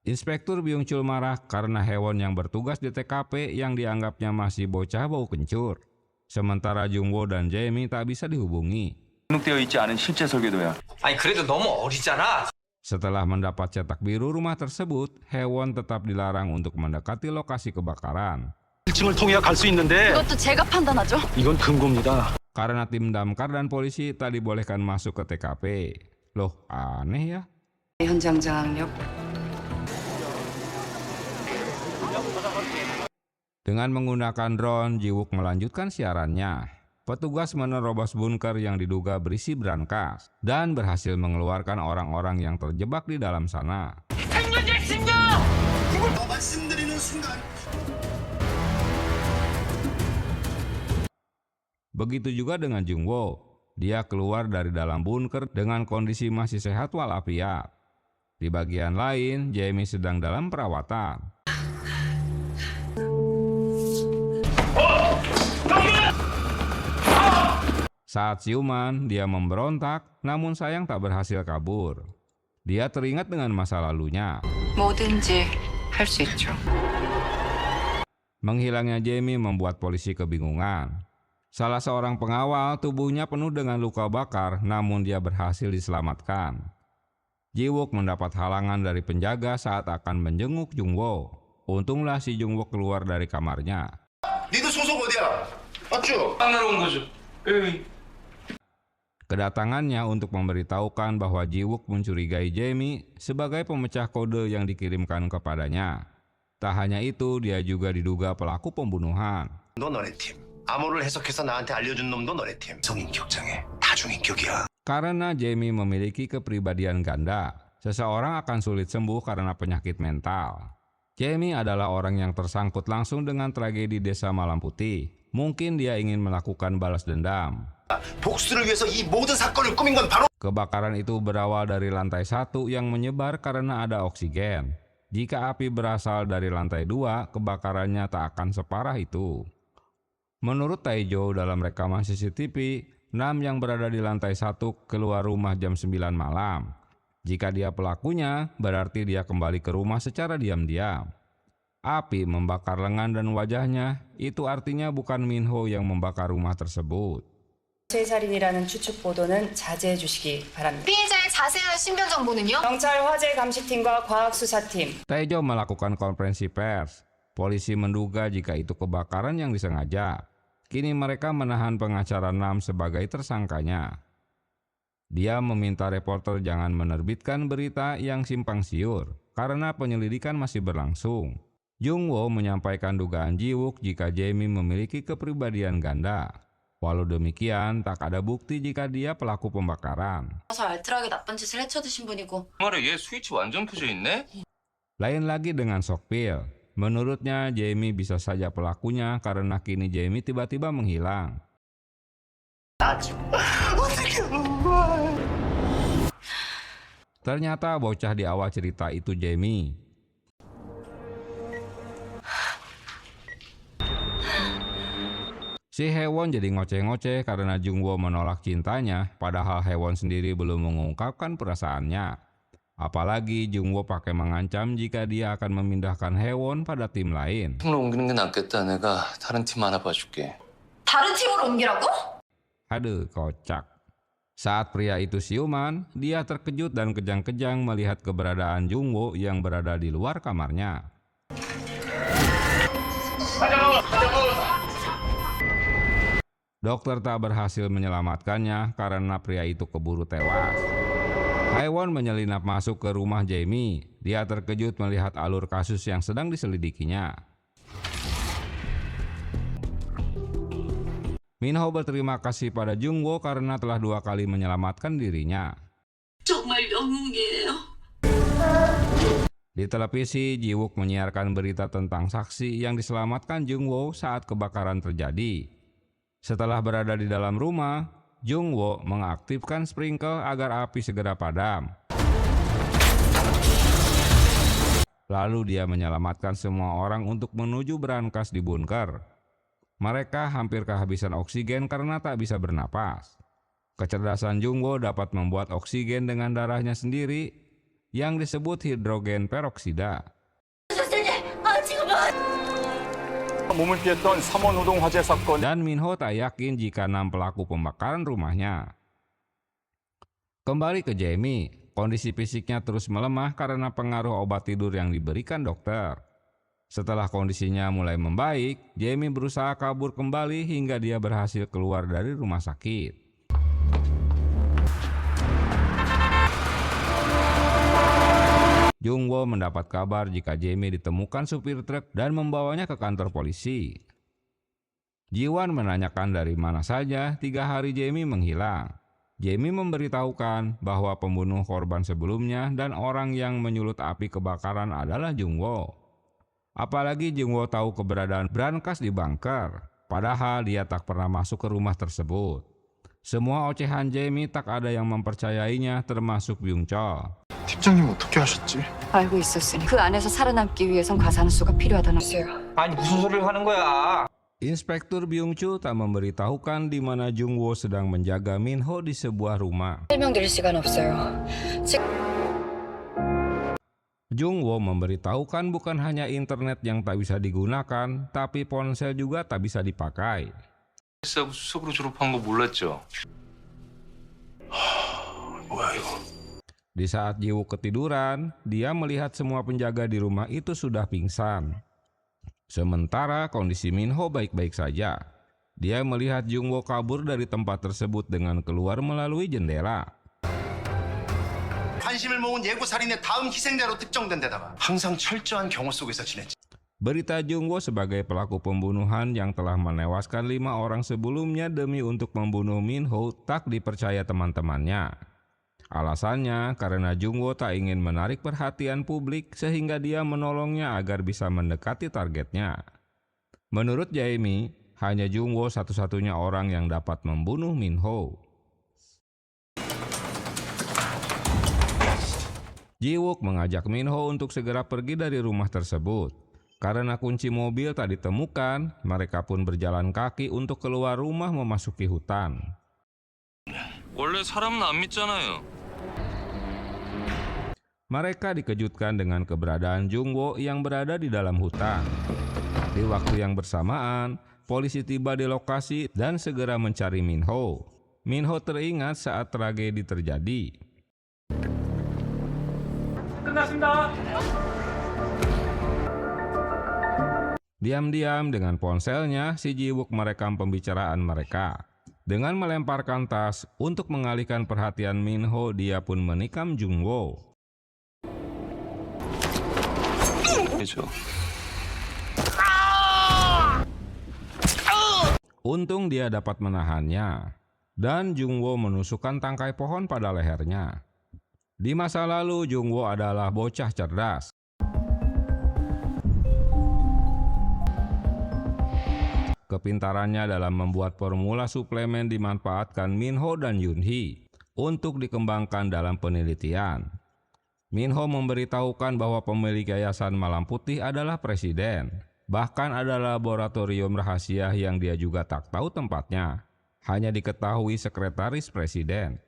Inspektur Byung-chul marah karena Haewon yang bertugas di TKP yang dianggapnya masih bocah bau kencur. Sementara Jung-woo dan Jae-mi tak bisa dihubungi. 등록되어 있지 않은 실제 설계도야. 아니 그래도 너무 어리잖아. Setelah mendapat cetak biru rumah tersebut, Haewon tetap dilarang untuk mendekati lokasi kebakaran. 1층을 통해야 갈 수 있는데 그것도 제가 판단하죠. 이건 금고입니다. Karena tim damkar dan polisi tak dibolehkan masuk ke TKP. Loh, aneh ya? 현장 장악력. Dengan menggunakan drone, Ji-wook melanjutkan siarannya. Petugas menerobos bunker yang diduga berisi brankas dan berhasil mengeluarkan orang-orang yang terjebak di dalam sana. 말씀드리는 순간 Begitu juga dengan Jung-woo. Dia keluar dari dalam bunker dengan kondisi masih sehat walafiat. Di bagian lain, Jae-mi sedang dalam perawatan. Saat siuman, dia memberontak, namun sayang tak berhasil kabur. Dia teringat dengan masa lalunya. 뭐든지 할 수 있죠. Menghilangnya Jae-mi membuat polisi kebingungan. Salah seorang pengawal tubuhnya penuh dengan luka bakar, namun dia berhasil diselamatkan. Ji-wook mendapat halangan dari penjaga saat akan menjenguk Jung-woo. Untunglah si Jung-woo keluar dari kamarnya. 니도 소속 어디야? 맞죠? 하나로 온 거죠. 에이. Kedatangannya untuk memberitahukan bahwa Ji-wook mencurigai Jae-mi sebagai pemecah kode yang dikirimkan kepadanya. Tak hanya itu, dia juga diduga pelaku pembunuhan. 너 너네 팀. 암호를 해석해서 나한테 알려준 놈도 너네 팀. 성인격장에 다중인격이야. Karena Jae-mi memiliki kepribadian ganda, seseorang akan sulit sembuh karena penyakit mental. Jae-mi adalah orang yang tersangkut langsung dengan tragedi Desa Malam Putih. Mungkin dia ingin melakukan balas dendam. 복수를 위해서 이 모든 사건을 꾸민 건 바로 Kebakaran itu berawal dari lantai 1 yang menyebar karena ada oksigen. Jika api berasal dari lantai 2, kebakarannya tak akan separah itu. Menurut Tae-jo dalam rekaman CCTV, Nam yang berada di lantai 1 keluar rumah jam 9 malam. Jika dia pelakunya, berarti dia kembali ke rumah secara diam-diam. Api membakar lengan dan wajahnya, itu artinya bukan Min-ho yang membakar rumah tersebut. 살인이라는 추측 보도는 자제해 주시기 바랍니다. 피해자의 자세한 신변 정보는요? 경찰 화재 감시팀과 과학수사팀, Tae-jo melakukan konferensi pers. Polisi menduga jika itu kebakaran yang disengaja. Kini mereka menahan pengacara Nam sebagai tersangkanya. Dia meminta reporter jangan menerbitkan berita yang simpang siur karena penyelidikan masih berlangsung. Jung-woo menyampaikan dugaan Ji-wook jika Jae-mi memiliki kepribadian ganda. Walau demikian, tak ada bukti jika dia pelaku pembakaran. 알뜰하게 나쁜 짓을 헤쳐드신 분이고. 말에 얘 스위치 완전 켜져 있네. Lain lagi dengan Sokpil. Menurutnya, Jae-mi bisa saja pelakunya karena kini Jae-mi tiba-tiba menghilang. Ternyata bocah di awal cerita itu Jae-mi. Si Haewon jadi ngoceh-ngoceh karena Jungwoo menolak cintanya, padahal Haewon sendiri belum mengungkapkan perasaannya. Apalagi Jungwoo pakai mengancam jika dia akan memindahkan Haewon pada tim lain. 팀으로 옮기는 게 낫겠다. 내가 다른 팀 하나 봐줄게. 다른 팀으로 옮기라고? Aduh, kocak. Saat pria itu siuman, dia terkejut dan kejang-kejang melihat keberadaan Jungwoo yang berada di luar kamarnya. Dokter tak berhasil menyelamatkannya karena pria itu keburu tewas. Haewon menyelinap masuk ke rumah Jamie. Dia terkejut melihat alur kasus yang sedang diselidikinya. Minho berterima kasih pada Jungwoo karena telah 2 kali menyelamatkan dirinya. 정말 영웅이에요. Di televisi, Jiwook menyiarkan berita tentang saksi yang diselamatkan Jungwoo saat kebakaran terjadi. Setelah berada di dalam rumah, Jungwoo mengaktifkan sprinkle agar api segera padam. Lalu dia menyelamatkan semua orang untuk menuju brankas di bunker. Mereka hampir kehabisan oksigen karena tak bisa bernapas. Kecerdasan Jungwoo dapat membuat oksigen dengan darahnya sendiri yang disebut hidrogen peroksida. 몸을 피했던 삼원호동 화재 사건. Dan Minho tak yakin jika 6 pelaku pembakaran rumahnya. Kembali ke Jamie, kondisi fisiknya terus melemah karena pengaruh obat tidur yang diberikan dokter. Setelah kondisinya mulai membaik, Jamie berusaha kabur kembali hingga dia berhasil keluar dari rumah sakit. Jungwoo mendapat kabar jika Jamie ditemukan supir truk dan membawanya ke kantor polisi. Jiwon menanyakan dari mana saja 3 hari Jamie menghilang. Jamie memberitahukan bahwa pembunuh korban sebelumnya dan orang yang menyulut api kebakaran adalah Jungwoo. Apalagi Jungwoo tahu keberadaan brankas di bunker, padahal dia tak pernah masuk ke rumah tersebut. Semua ocehan Jamie tak ada yang mempercayainya, termasuk Byung-chol. 팀장님 어떻게 하셨지? 알고 있었으니 그 안에서 살아남기 위해선 과산수가 필요하다는 거예요. 아니 무슨 소리를 하는 거야? Inspektur Byung-chul tak memberitahukan di mana Jungwoo sedang menjaga Minho di sebuah rumah. 설명드릴 시간 없어요. Jungwoo memberitahukan bukan hanya internet yang tak bisa digunakan, tapi ponsel juga tak bisa dipakai. 비싸고 수석으로 졸업한 거 몰랐죠? 뭐야 이거? Di saat Jiwook ketiduran, dia melihat semua penjaga di rumah itu sudah pingsan. Sementara kondisi Minho baik-baik saja. Dia melihat Jungwoo kabur dari tempat tersebut dengan keluar melalui jendela. 관심을 모은 예고 살인의 다음 희생자로 특정된 데다가 항상 철저한 경호 속에서 지냈지. Berita Jungwoo sebagai pelaku pembunuhan yang telah menewaskan 5 orang sebelumnya demi untuk membunuh Minho tak dipercaya teman-temannya. Alasannya karena Jungwoo tak ingin menarik perhatian publik sehingga dia menolongnya agar bisa mendekati targetnya. Menurut Jamie, hanya Jungwoo satu-satunya orang yang dapat membunuh Minho. Jiwook mengajak Minho untuk segera pergi dari rumah tersebut. Karena kunci mobil tak ditemukan, mereka pun berjalan kaki untuk keluar rumah memasuki hutan. 원래 사람은 안 믿잖아요. Mereka dikejutkan dengan keberadaan Jungwoo yang berada di dalam hutan. Di waktu yang bersamaan, polisi tiba di lokasi dan segera mencari Minho. Minho teringat saat tragedi terjadi. Diam-diam dengan ponselnya, si Jiwook merekam pembicaraan mereka. Dengan melemparkan tas untuk mengalihkan perhatian Minho, dia pun menikam Jungwoo. Untung dia dapat menahannya, dan Jungwoo menusukkan tangkai pohon pada lehernya. Di masa lalu, Jungwoo adalah bocah cerdas. Kepintarannya dalam membuat formula suplemen dimanfaatkan Minho dan Yoonhee untuk dikembangkan dalam penelitian. Minho memberitahukan bahwa pemilik Yayasan Malam Putih adalah presiden. Bahkan ada laboratorium rahasia yang dia juga tak tahu tempatnya. Hanya diketahui sekretaris presiden.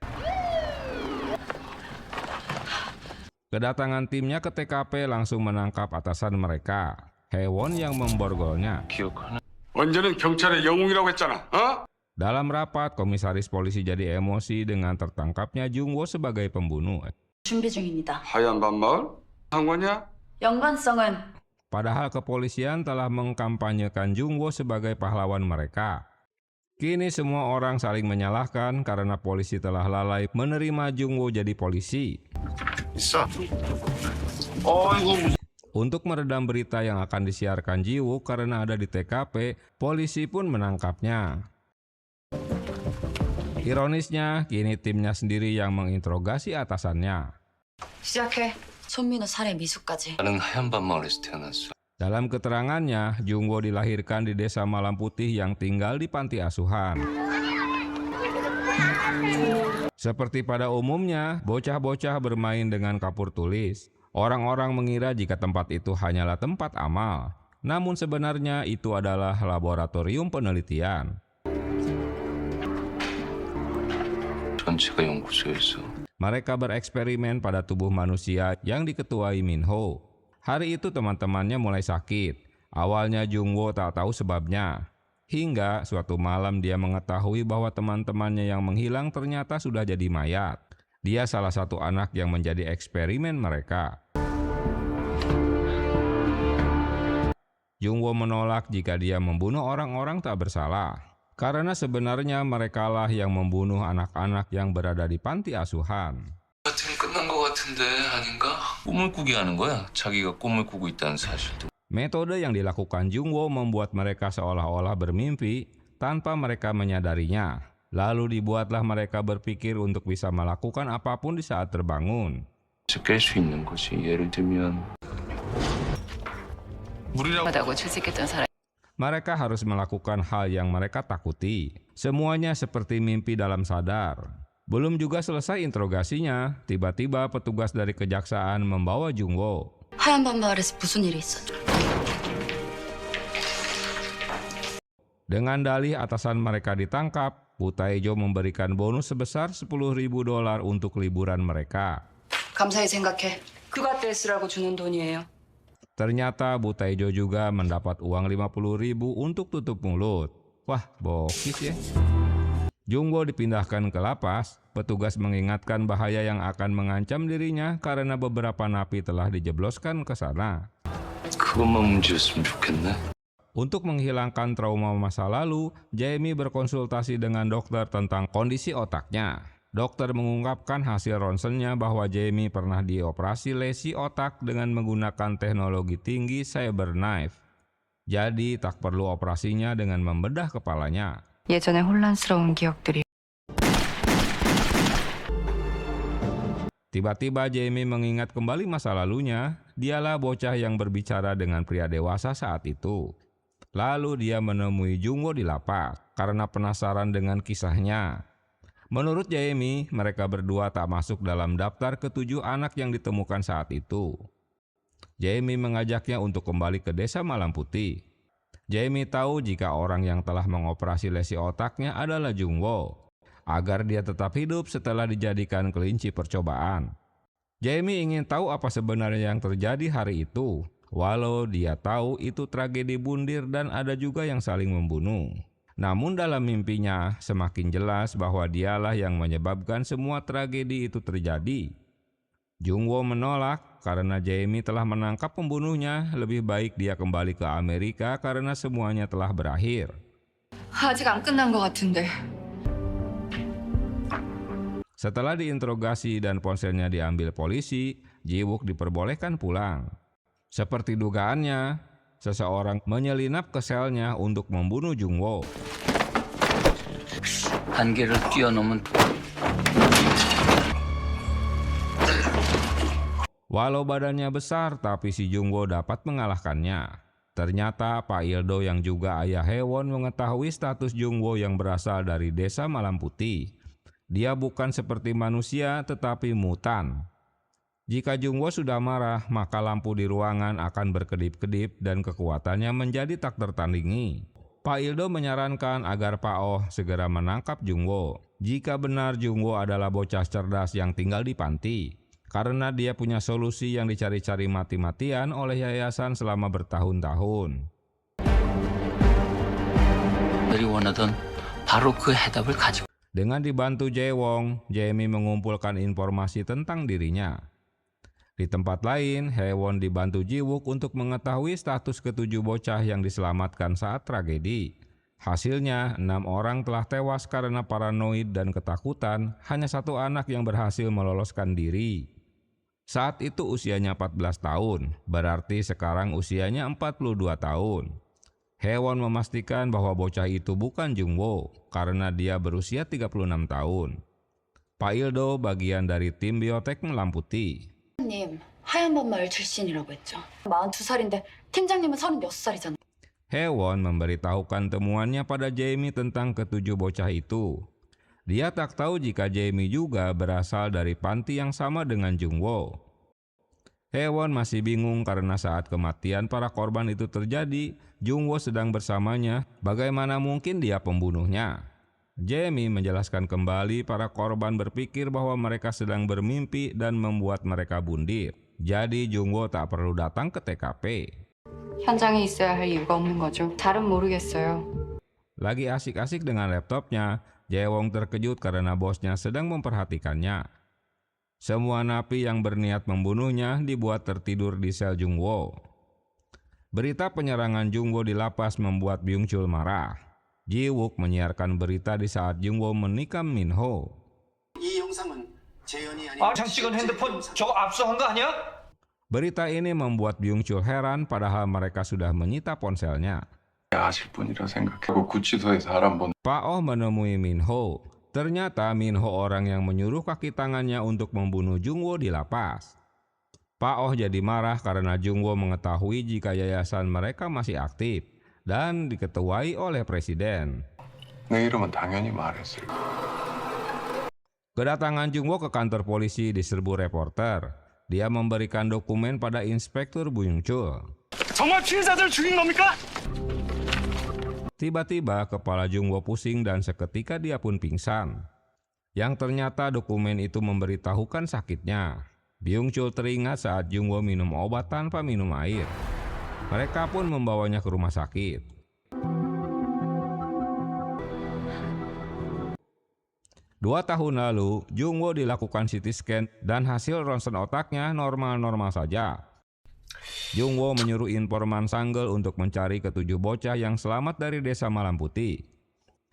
Kedatangan timnya ke TKP langsung menangkap atasan mereka, Haewon yang memborgolnya. 언제는 경찰의 영웅이라고 했잖아. Dalam rapat, komisaris polisi jadi emosi dengan tertangkapnya Jung-woo sebagai pembunuh. 준비 중입니다. 하얀 밤마을? 상관이야? 연관성은 Padahal kepolisian telah mengkampanyekan Jung-woo sebagai pahlawan mereka. Kini semua orang saling menyalahkan karena polisi telah lalai menerima Jung-woo jadi polisi. 있어. Untuk meredam berita yang akan disiarkan Ji-wook karena ada di TKP, polisi pun menangkapnya. Ironisnya, kini timnya sendiri yang menginterogasi atasannya. 시작해. 손민우 살해 미수까지. 나는 하얀 밤 마을에서 태어났어. Dalam keterangannya, Jung-woo dilahirkan di desa Malam Putih yang tinggal di panti asuhan. Seperti pada umumnya, bocah-bocah bermain dengan kapur tulis. Orang-orang mengira jika tempat itu hanyalah tempat amal. Namun sebenarnya itu adalah laboratorium penelitian. 전체가 연구소였어. Mereka bereksperimen pada tubuh manusia yang diketuai Min-ho. Hari itu teman-temannya mulai sakit. Awalnya Jung-woo tak tahu sebabnya. Hingga suatu malam dia mengetahui bahwa teman-temannya yang menghilang ternyata sudah jadi mayat. Dia salah satu anak yang menjadi eksperimen mereka. Jung-woo menolak jika dia membunuh orang-orang tak bersalah. Karena sebenarnya merekalah yang membunuh anak-anak yang berada di panti asuhan. 같으면 끝난 것 같은데 아닌가? 꿈을 꾸게 하는 거야. 자기가 꿈을 꾸고 있다는 사실도. Metode yang dilakukan Jung-woo membuat mereka seolah-olah bermimpi tanpa mereka menyadarinya. Lalu dibuatlah mereka berpikir untuk bisa melakukan apapun di saat terbangun. 깰 수 있는 거지. 예를 들면 하다고 질색했던 사람. Mereka harus melakukan hal yang mereka takuti. Semuanya seperti mimpi dalam sadar. Belum juga selesai interogasinya, tiba-tiba petugas dari kejaksaan membawa Jung-woo. 하얀 밤 마을에서 무슨 일이 있었죠? Dengan dalih atasan mereka ditangkap, Woo Tae-jo memberikan bonus sebesar $10.000 untuk liburan mereka. 감사히 생각해. 그가 떼쓰라고 주는 돈이에요. Ternyata Woo Tae-jo juga mendapat uang $50.000 untuk tutup mulut. Wah, bokis ya. Jung-woo dipindahkan ke lapas. Petugas mengingatkan bahaya yang akan mengancam dirinya karena beberapa napi telah dijebloskan ke sana. 그것만 문제였으면 좋겠네. Untuk menghilangkan trauma masa lalu, Jae-mi berkonsultasi dengan dokter tentang kondisi otaknya. Dokter mengungkapkan hasil ronsennya bahwa Jae-mi pernah dioperasi lesi otak dengan menggunakan teknologi tinggi cyberknife. Jadi tak perlu operasinya dengan membedah kepalanya. 예전에 혼란스러운 기억들이. Tiba-tiba Jae-mi mengingat kembali masa lalunya. Dialah bocah yang berbicara dengan pria dewasa saat itu. Lalu dia menemui Jung-woo di lapas karena penasaran dengan kisahnya. Menurut Jae-mi, mereka berdua tak masuk dalam daftar ke-7 anak yang ditemukan saat itu. Jae-mi mengajaknya untuk kembali ke desa Malam Putih. Jae-mi tahu jika orang yang telah mengoperasi lesi otaknya adalah Jung-woo, agar dia tetap hidup setelah dijadikan kelinci percobaan. Jae-mi ingin tahu apa sebenarnya yang terjadi hari itu, walau dia tahu itu tragedi bundir dan ada juga yang saling membunuh. Namun dalam mimpinya semakin jelas bahwa dialah yang menyebabkan semua tragedi itu terjadi. Jung-woo menolak karena Jae-mi telah menangkap pembunuhnya. Lebih baik dia kembali ke Amerika karena semuanya telah berakhir. 아직 안 끝난 것 같은데. Setelah diinterogasi dan ponselnya diambil polisi, Ji-wook diperbolehkan pulang. Seperti dugaannya, seseorang menyelinap ke selnya untuk membunuh Jung-woo. 한계를 뛰어넘은 Walau badannya besar, tapi si Jung-woo dapat mengalahkannya. Ternyata Pak Il-do yang juga ayah Haewon mengetahui status Jung-woo yang berasal dari desa Malam Putih. Dia bukan seperti manusia tetapi mutan. Jika Jungwo sudah marah, maka lampu di ruangan akan berkedip-kedip dan kekuatannya menjadi tak tertandingi. Pak Ildo menyarankan agar Pak Oh segera menangkap Jungwo. Jika benar Jungwo adalah bocah cerdas yang tinggal di panti, karena dia punya solusi yang dicari-cari mati-matian oleh yayasan selama bertahun-tahun. Dengan dibantu Jae-won, Jae-mi mengumpulkan informasi tentang dirinya. Di tempat lain, Hae-won dibantu Ji-wook untuk mengetahui status ketujuh bocah yang diselamatkan saat tragedi. Hasilnya, 6 orang telah tewas karena paranoid dan ketakutan, hanya 1 anak yang berhasil meloloskan diri. Saat itu usianya 14 tahun, berarti sekarang usianya 42 tahun. Hae-won memastikan bahwa bocah itu bukan Jungwo karena dia berusia 36 tahun. Pak Ildo bagian dari tim biotek Melamputi. 님, 하얀 반말 출신이라고 했죠. 42살인데 팀장님은 36살이잖아요. Hae-won memberitahukan temuannya pada Jae-mi tentang ketujuh bocah itu. Dia tak tahu jika Jae-mi juga berasal dari panti yang sama dengan Jungwo. Hae-won masih bingung karena saat kematian para korban itu terjadi, Jungwo sedang bersamanya. Bagaimana mungkin dia pembunuhnya? Jae-mi menjelaskan kembali para korban berpikir bahwa mereka sedang bermimpi dan membuat mereka bundir. Jadi Jungwo tak perlu datang ke TKP. 현장에 있어야 할 이유가 없는 거죠. 잘은 모르겠어요. Lagi asik-asik dengan laptopnya, Jae-won terkejut karena bosnya sedang memperhatikannya. Semua napi yang berniat membunuhnya dibuat tertidur di sel Jungwo. Berita penyerangan Jungwo di lapas membuat Byung-chul marah. Ji-wook menyiarkan berita di saat Jungwo menikam Min-ho. 장 찍은 핸드폰 저거 압수한 거 아니야? Berita ini membuat Byung-chul heran padahal mereka sudah menyita ponselnya. 아실 분이라 생각하고 구치소에 사람 본. Pak Oh menemui Min-ho. Ternyata Min-ho orang yang menyuruh kaki tangannya untuk membunuh Jungwo di lapas. Pak Oh jadi marah karena Jungwo mengetahui jika yayasan mereka masih aktif dan diketuai oleh presiden. 내 이름은 당연히 말했을 거야. Kedatangan Jungwo ke kantor polisi diserbu reporter. Dia memberikan dokumen pada Inspektur Byung-chul. 정말 피해자들 죽인 겁니까? Tiba-tiba kepala Jungwo pusing dan seketika dia pun pingsan. Yang ternyata dokumen itu memberitahukan sakitnya. Byung-chul teringat saat Jungwo minum obat tanpa minum air. Mereka pun membawanya ke rumah sakit. Dua tahun lalu, Jungwo dilakukan CT scan dan hasil ronsen otaknya normal-normal saja. Jungwo menyuruh informan Sanggel untuk mencari ketujuh bocah yang selamat dari desa Melamputi.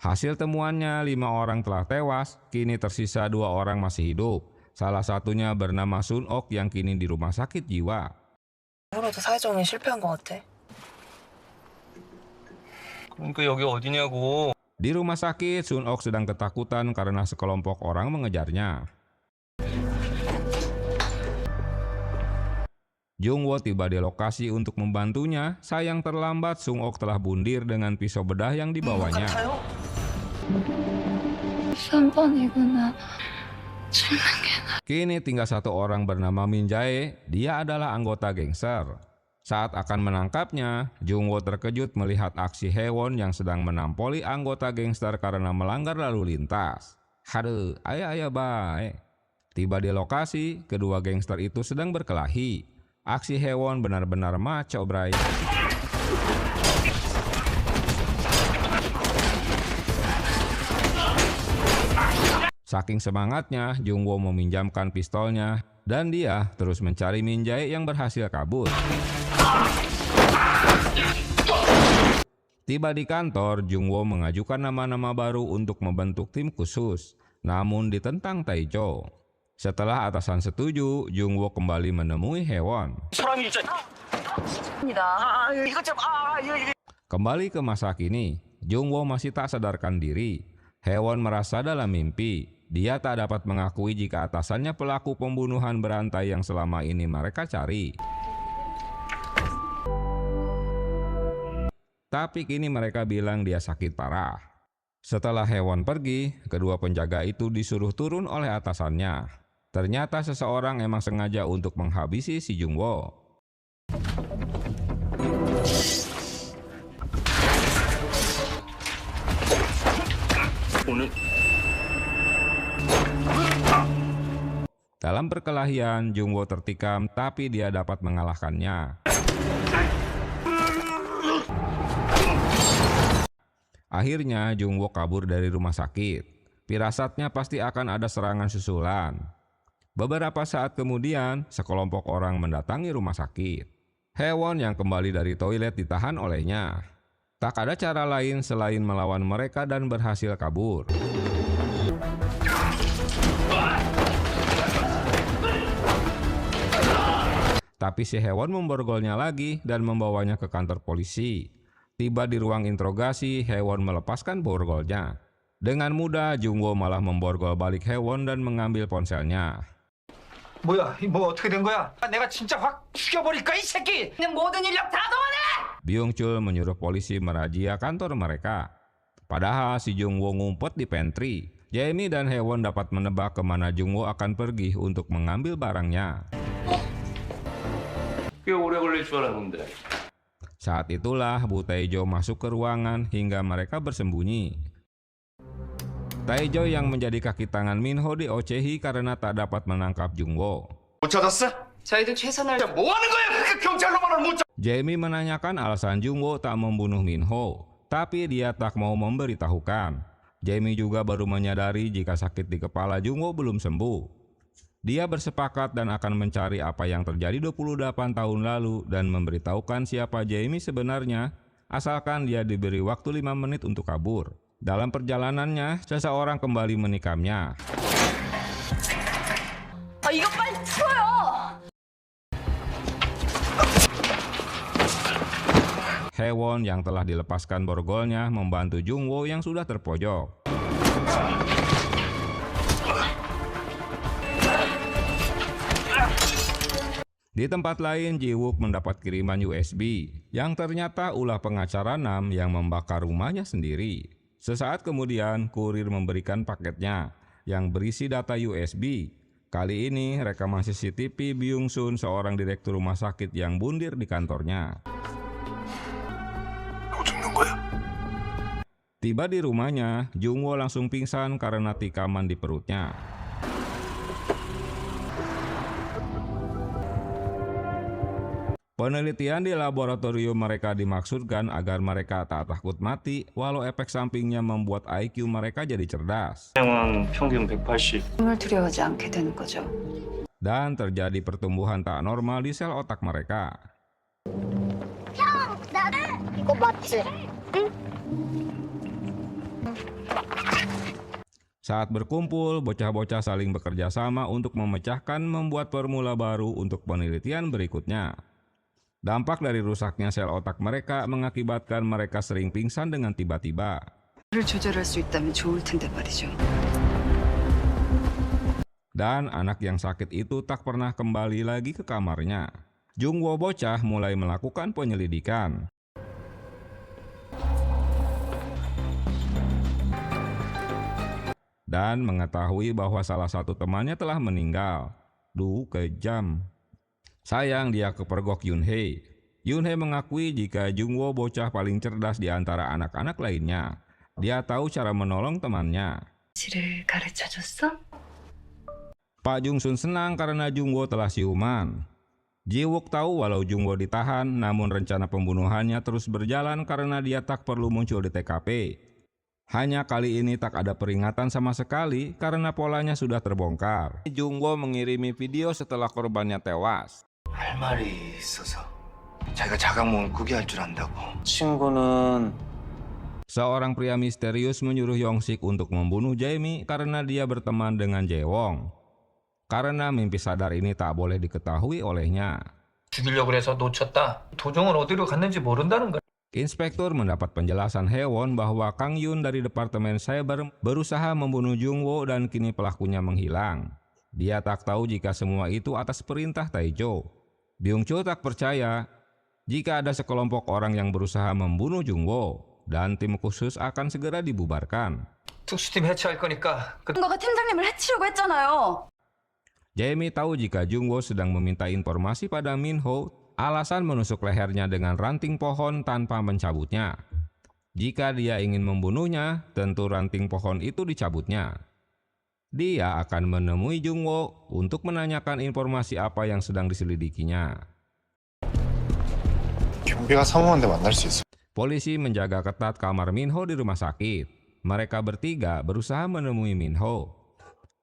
Hasil temuannya 5 orang telah tewas, kini tersisa 2 orang masih hidup. Salah satunya bernama Sun-ok yang kini di rumah sakit jiwa. 앞으로도 사회정리 실패한 것 같아. 그러니까 여기 어디냐고. Di rumah sakit, Sun-ok sedang ketakutan karena sekelompok orang mengejarnya. Jungwo tiba di lokasi untuk membantunya. Sayang terlambat, Sun-ok telah bundir dengan pisau bedah yang dibawanya. Kini tinggal 1 orang bernama Min Jae. Dia adalah anggota gangster. Saat akan menangkapnya, Jungwo terkejut melihat aksi Hae-won yang sedang menampoli anggota gangster karena melanggar lalu lintas. Haduh, ayah baik. Tiba di lokasi, kedua gangster itu sedang berkelahi. Aksi Hae-won benar-benar maco, bray. Saking semangatnya, Jungwo meminjamkan pistolnya dan dia terus mencari Min Jae yang berhasil kabur. Tiba di kantor, Jungwo mengajukan nama-nama baru untuk membentuk tim khusus, namun ditentang Tae-jo. Setelah atasan setuju, Jungwo kembali menemui Hae-won. Kembali ke masa kini, Jungwo masih tak sadarkan diri. Hae-won merasa dalam mimpi. Dia tak dapat mengakui jika atasannya pelaku pembunuhan berantai yang selama ini mereka cari. Tapi kini mereka bilang dia sakit parah. Setelah Hae-won pergi, kedua penjaga itu disuruh turun oleh atasannya. Ternyata seseorang emang sengaja untuk menghabisi si Jungwo. Dalam perkelahian, Jungwo tertikam tapi dia dapat mengalahkannya. Akhirnya Jungwo kabur dari rumah sakit. Firasatnya pasti akan ada serangan susulan. Beberapa saat kemudian, sekelompok orang mendatangi rumah sakit. Haewon yang kembali dari toilet ditahan olehnya. Tak ada cara lain selain melawan mereka dan berhasil kabur. Tapi si Haewon memborgolnya lagi dan membawanya ke kantor polisi. Tiba di ruang interogasi, Haewon melepaskan borgolnya. Dengan mudah, Jungwo malah memborgol balik Haewon dan mengambil ponselnya. 뭐야, 뭐 어떻게 된 거야? 내가 진짜 확 죽여버릴까 이 새끼! 모든 인력 다 동원해! Byung-chul menyuruh polisi merazia kantor mereka. Padahal si Jungwo ngumpet di pantry. Jae-mi dan Haewon dapat menebak kemana Jungwo akan pergi untuk mengambil barangnya. 꽤 오래 걸릴 줄 알았는데. Saat itulah Bu Taejo masuk ke ruangan hingga mereka bersembunyi. Taejo yang menjadi kaki tangan Minho diocehi karena tak dapat menangkap Jungwo. 못 찾았어? 저희도 최선을 뭐 하는 거야? 그렇게 경찰로만을 못 찾... Jae-mi menanyakan alasan Jungwo tak membunuh Minho, tapi dia tak mau memberitahukan. Jae-mi juga baru menyadari jika sakit di kepala Jungwo belum sembuh. Dia bersepakat dan akan mencari apa yang terjadi 28 tahun lalu dan memberitahukan siapa Jae-mi sebenarnya, asalkan dia diberi waktu 5 menit untuk kabur. Dalam perjalanannya, seseorang kembali menikamnya. 이거 빨리 풀어요. Haewon yang telah dilepaskan borgolnya membantu Jungwo yang sudah terpojok. Di tempat lain, Ji-wook mendapat kiriman USB yang ternyata ulah pengacara Nam yang membakar rumahnya sendiri. Sesaat kemudian, kurir memberikan paketnya yang berisi data USB. Kali ini, rekaman CCTV Byung-sun, seorang direktur rumah sakit yang bundir di kantornya. Tiba di rumahnya, Jungwo langsung pingsan karena tikaman di perutnya. Penelitian di laboratorium mereka dimaksudkan agar mereka tak takut mati, walau efek sampingnya membuat IQ mereka jadi cerdas. 형은 평균 180. 힘을 두려워하지 않게 되는 거죠. Dan terjadi pertumbuhan tak normal di sel otak mereka. 이거 맞지? Saat berkumpul, bocah-bocah saling bekerja sama untuk memecahkan membuat formula baru untuk penelitian berikutnya. Dampak dari rusaknya sel otak mereka mengakibatkan mereka sering pingsan dengan tiba-tiba. 를 조절할 수 있다면 좋을 텐데 말이죠. Dan anak yang sakit itu tak pernah kembali lagi ke kamarnya. Jungwo bocah mulai melakukan penyelidikan. Dan mengetahui bahwa salah satu temannya telah meninggal. Duh, kejam. Sayang dia kepergok Yoon-hae. Yoon-hae mengakui jika Jungwo bocah paling cerdas di antara anak-anak lainnya. Dia tahu cara menolong temannya. 지를 가르쳐줬어? Pak Jung-sun senang karena Jungwo telah siuman. Ji-wook tahu walau Jungwo ditahan, namun rencana pembunuhannya terus berjalan karena dia tak perlu muncul di TKP. Hanya kali ini tak ada peringatan sama sekali karena polanya sudah terbongkar. Jungwo mengirimi video setelah korbannya tewas. 할 말이 있어서 자기가 자각몽을 꾸게 할 줄 안다고. 친구는 Seorang pria misterius menyuruh Yongsik untuk membunuh Jae-mi karena dia berteman dengan Jae-wong. Karena mimpi sadar ini tak boleh diketahui olehnya. 죽이려고 해서 놓쳤다. 도종은 어디로 갔는지 모른다는 거야. Inspektur mendapat penjelasan Haewon bahwa Kang Yun dari Departemen Cyber berusaha membunuh Jungwo dan kini pelakunya menghilang. Dia tak tahu jika semua itu atas perintah Taejo. Byung-chul tak percaya jika ada sekelompok orang yang berusaha membunuh Jungwo dan tim khusus akan segera dibubarkan. 특수팀 해체할 거니까 누가 팀장님을 해치려고 했잖아요. Jae-mi tahu jika Jung-woo sedang meminta informasi pada Min-ho, alasan menusuk lehernya dengan ranting pohon tanpa mencabutnya. Jika dia ingin membunuhnya, tentu ranting pohon itu dicabutnya. Dia akan menemui Jung-woo untuk menanyakan informasi apa yang sedang diselidikinya. 경비가 사모한테 만날 수 있어. Polisi menjaga ketat kamar Min-ho di rumah sakit. Mereka bertiga berusaha menemui Min-ho.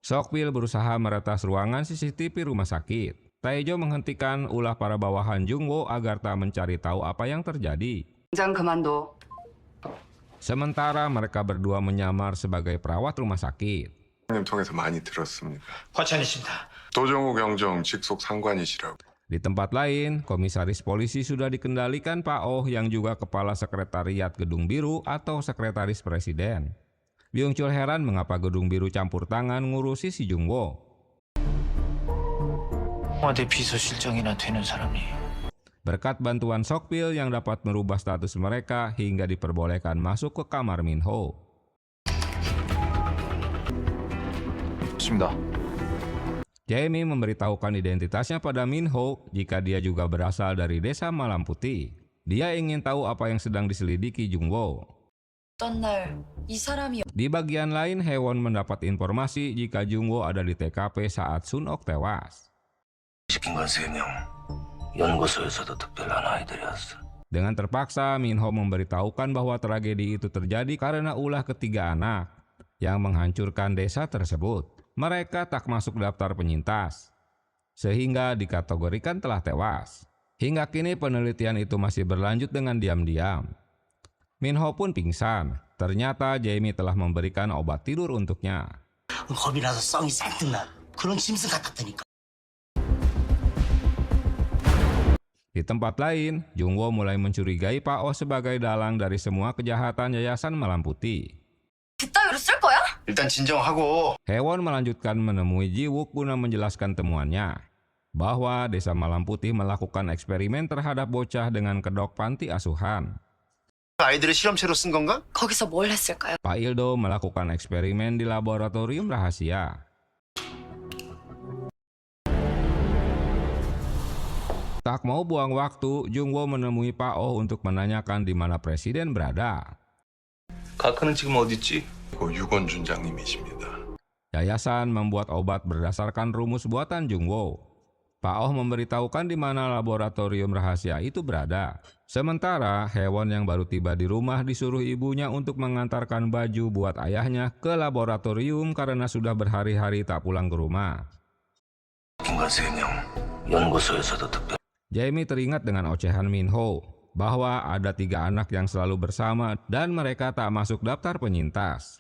Sok-pil berusaha meretas ruangan CCTV rumah sakit. Tae-jo menghentikan ulah para bawahan Jung-woo agar tak mencari tahu apa yang terjadi. 당장 그만둬. Sementara mereka berdua menyamar sebagai perawat rumah sakit. 님 통해서 많이 들었습니다. 과찬이십니다. 도정우 경정 직속 상관이시라고. Di tempat lain, komisaris polisi sudah dikendalikan Pak Oh yang juga kepala sekretariat Gedung Biru atau sekretaris presiden. Byung-chul heran mengapa Gedung Biru campur tangan ngurusi si Jung-woo. 청와대 비서실장이나 되는 사람이. Berkat bantuan Sok-pil yang dapat merubah status mereka hingga diperbolehkan masuk ke kamar Min-ho. 좋습니다. Jae-mi memberitahukan identitasnya pada Min-ho jika dia juga berasal dari desa Malam Putih. Dia ingin tahu apa yang sedang diselidiki Jung-woo. 어떤 날 이 사람이 Di bagian lain, Hae-won mendapat informasi jika Jung-woo ada di TKP saat Sun-ok tewas. 시킨 건 3명. 연구소에서도 특별한 아이들이었어. Dengan terpaksa, Min-ho memberitahukan bahwa tragedi itu terjadi karena ulah ketiga anak yang menghancurkan desa tersebut. Mereka tak masuk daftar penyintas, sehingga dikategorikan telah tewas. Hingga kini penelitian itu masih berlanjut dengan diam-diam. Min-ho pun pingsan. Ternyata Jae-mi telah memberikan obat tidur untuknya. 겁이 나서 썽이 잔뜩 나. 그런 짐승 같았다니까. Di tempat lain, Jung-woo mulai mencurigai Pak Oh sebagai dalang dari semua kejahatan Yayasan Malam Putih. 그따위로 쓸 거야? 일단 진정하고. Hae-won melanjutkan menemui Ji-wook guna menjelaskan temuannya bahwa Desa Malam Putih melakukan eksperimen terhadap bocah dengan kedok panti asuhan. 아이들을 실험체로 쓴 건가? 거기서 뭘 했을까요? Pak Il-do melakukan eksperimen di laboratorium rahasia. Tak mau buang waktu, Jung-woo menemui Pak Oh untuk menanyakan di mana presiden berada. 가크는 지금 어딨지? 유건 준장님이십니다. Yayasan membuat obat berdasarkan rumus buatan Jung-woo. Pak Oh memberitahukan di mana laboratorium rahasia itu berada. Sementara Hae-won yang baru tiba di rumah disuruh ibunya untuk mengantarkan baju buat ayahnya ke laboratorium karena sudah berhari-hari tak pulang ke rumah. 시킨 건 3명. 연구소에서도 특별. Jae-mi teringat dengan ocehan Min-ho bahwa ada 3 anak yang selalu bersama dan mereka tak masuk daftar penyintas.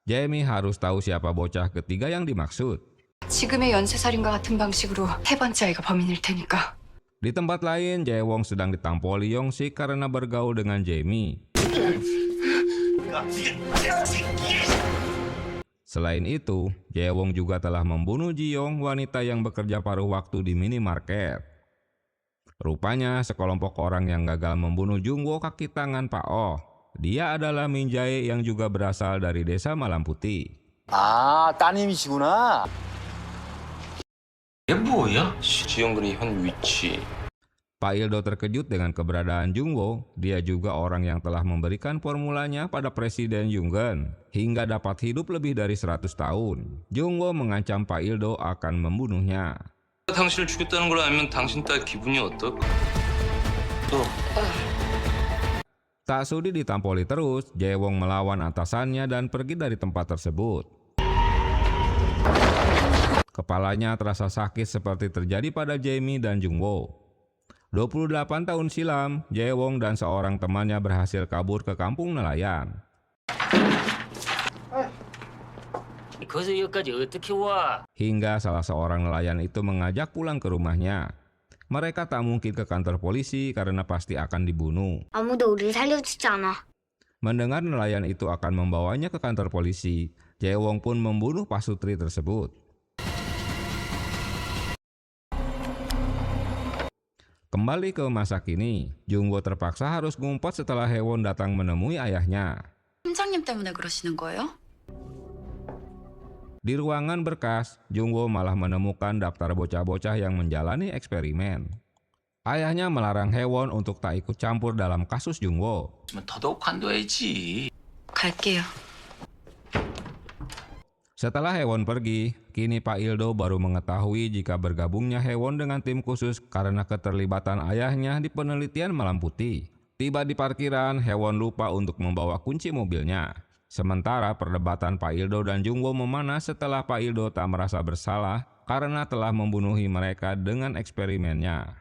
Jae-mi harus tahu siapa bocah ketiga yang dimaksud. 지금의 연쇄살인과 같은 방식으로 3번째 아이가 범인일 테니까. Di tempat lain, Jae-won sedang ditampoli Yong-sik karena bergaul dengan Jae-mi. Selain itu, Jae-won juga telah membunuh Ji-yong, wanita yang bekerja paruh waktu di minimarket. Rupanya sekelompok orang yang gagal membunuh Jung-woo kaki tangan Pak Oh. Dia adalah Min Jae yang juga berasal dari Desa Malam Putih. 아, 따님이시구나. 얘 뭐야? 지연근의 현 위치. Pak Il-do terkejut dengan keberadaan Jung-woo. Dia juga orang yang telah memberikan formulanya pada Presiden Yoon-geun hingga dapat hidup lebih dari 100 tahun. Jung-woo mengancam Pak Il-do akan membunuhnya. 당신을 죽였다는 걸 알면 당신 딸 기분이 어떨까? Tak sudi ditampoli terus, Jae-won melawan atasannya dan pergi dari tempat tersebut. Kepalanya terasa sakit seperti terjadi pada Jae-mi dan Jung-woo. 28 tahun silam, Jae-won dan seorang temannya berhasil kabur ke kampung nelayan. Hingga salah seorang nelayan itu mengajak pulang ke rumahnya. Mereka tak mungkin ke kantor polisi karena pasti akan dibunuh. 아무도 우리를 살려주지 않아. Mendengar nelayan itu akan membawanya ke kantor polisi, Jae-won pun membunuh pasutri tersebut. Kembali ke masa kini, Jung-woo terpaksa harus ngumpet setelah Hae-won datang menemui ayahnya. 팀장님 때문에 그러시는 거예요? Di ruangan berkas, Jungwo malah menemukan daftar bocah-bocah yang menjalani eksperimen. Ayahnya melarang Haewon untuk tak ikut campur dalam kasus Jungwo. 더더욱 관둬야지. 갈게요. Setelah Haewon pergi, kini Pak Ildo baru mengetahui jika bergabungnya Haewon dengan tim khusus karena keterlibatan ayahnya di penelitian Malam Putih. Tiba di parkiran, Haewon lupa untuk membawa kunci mobilnya. Sementara perdebatan Pak Ildo dan Jungwo memanas setelah Pak Ildo tak merasa bersalah karena telah membunuhi mereka dengan eksperimennya.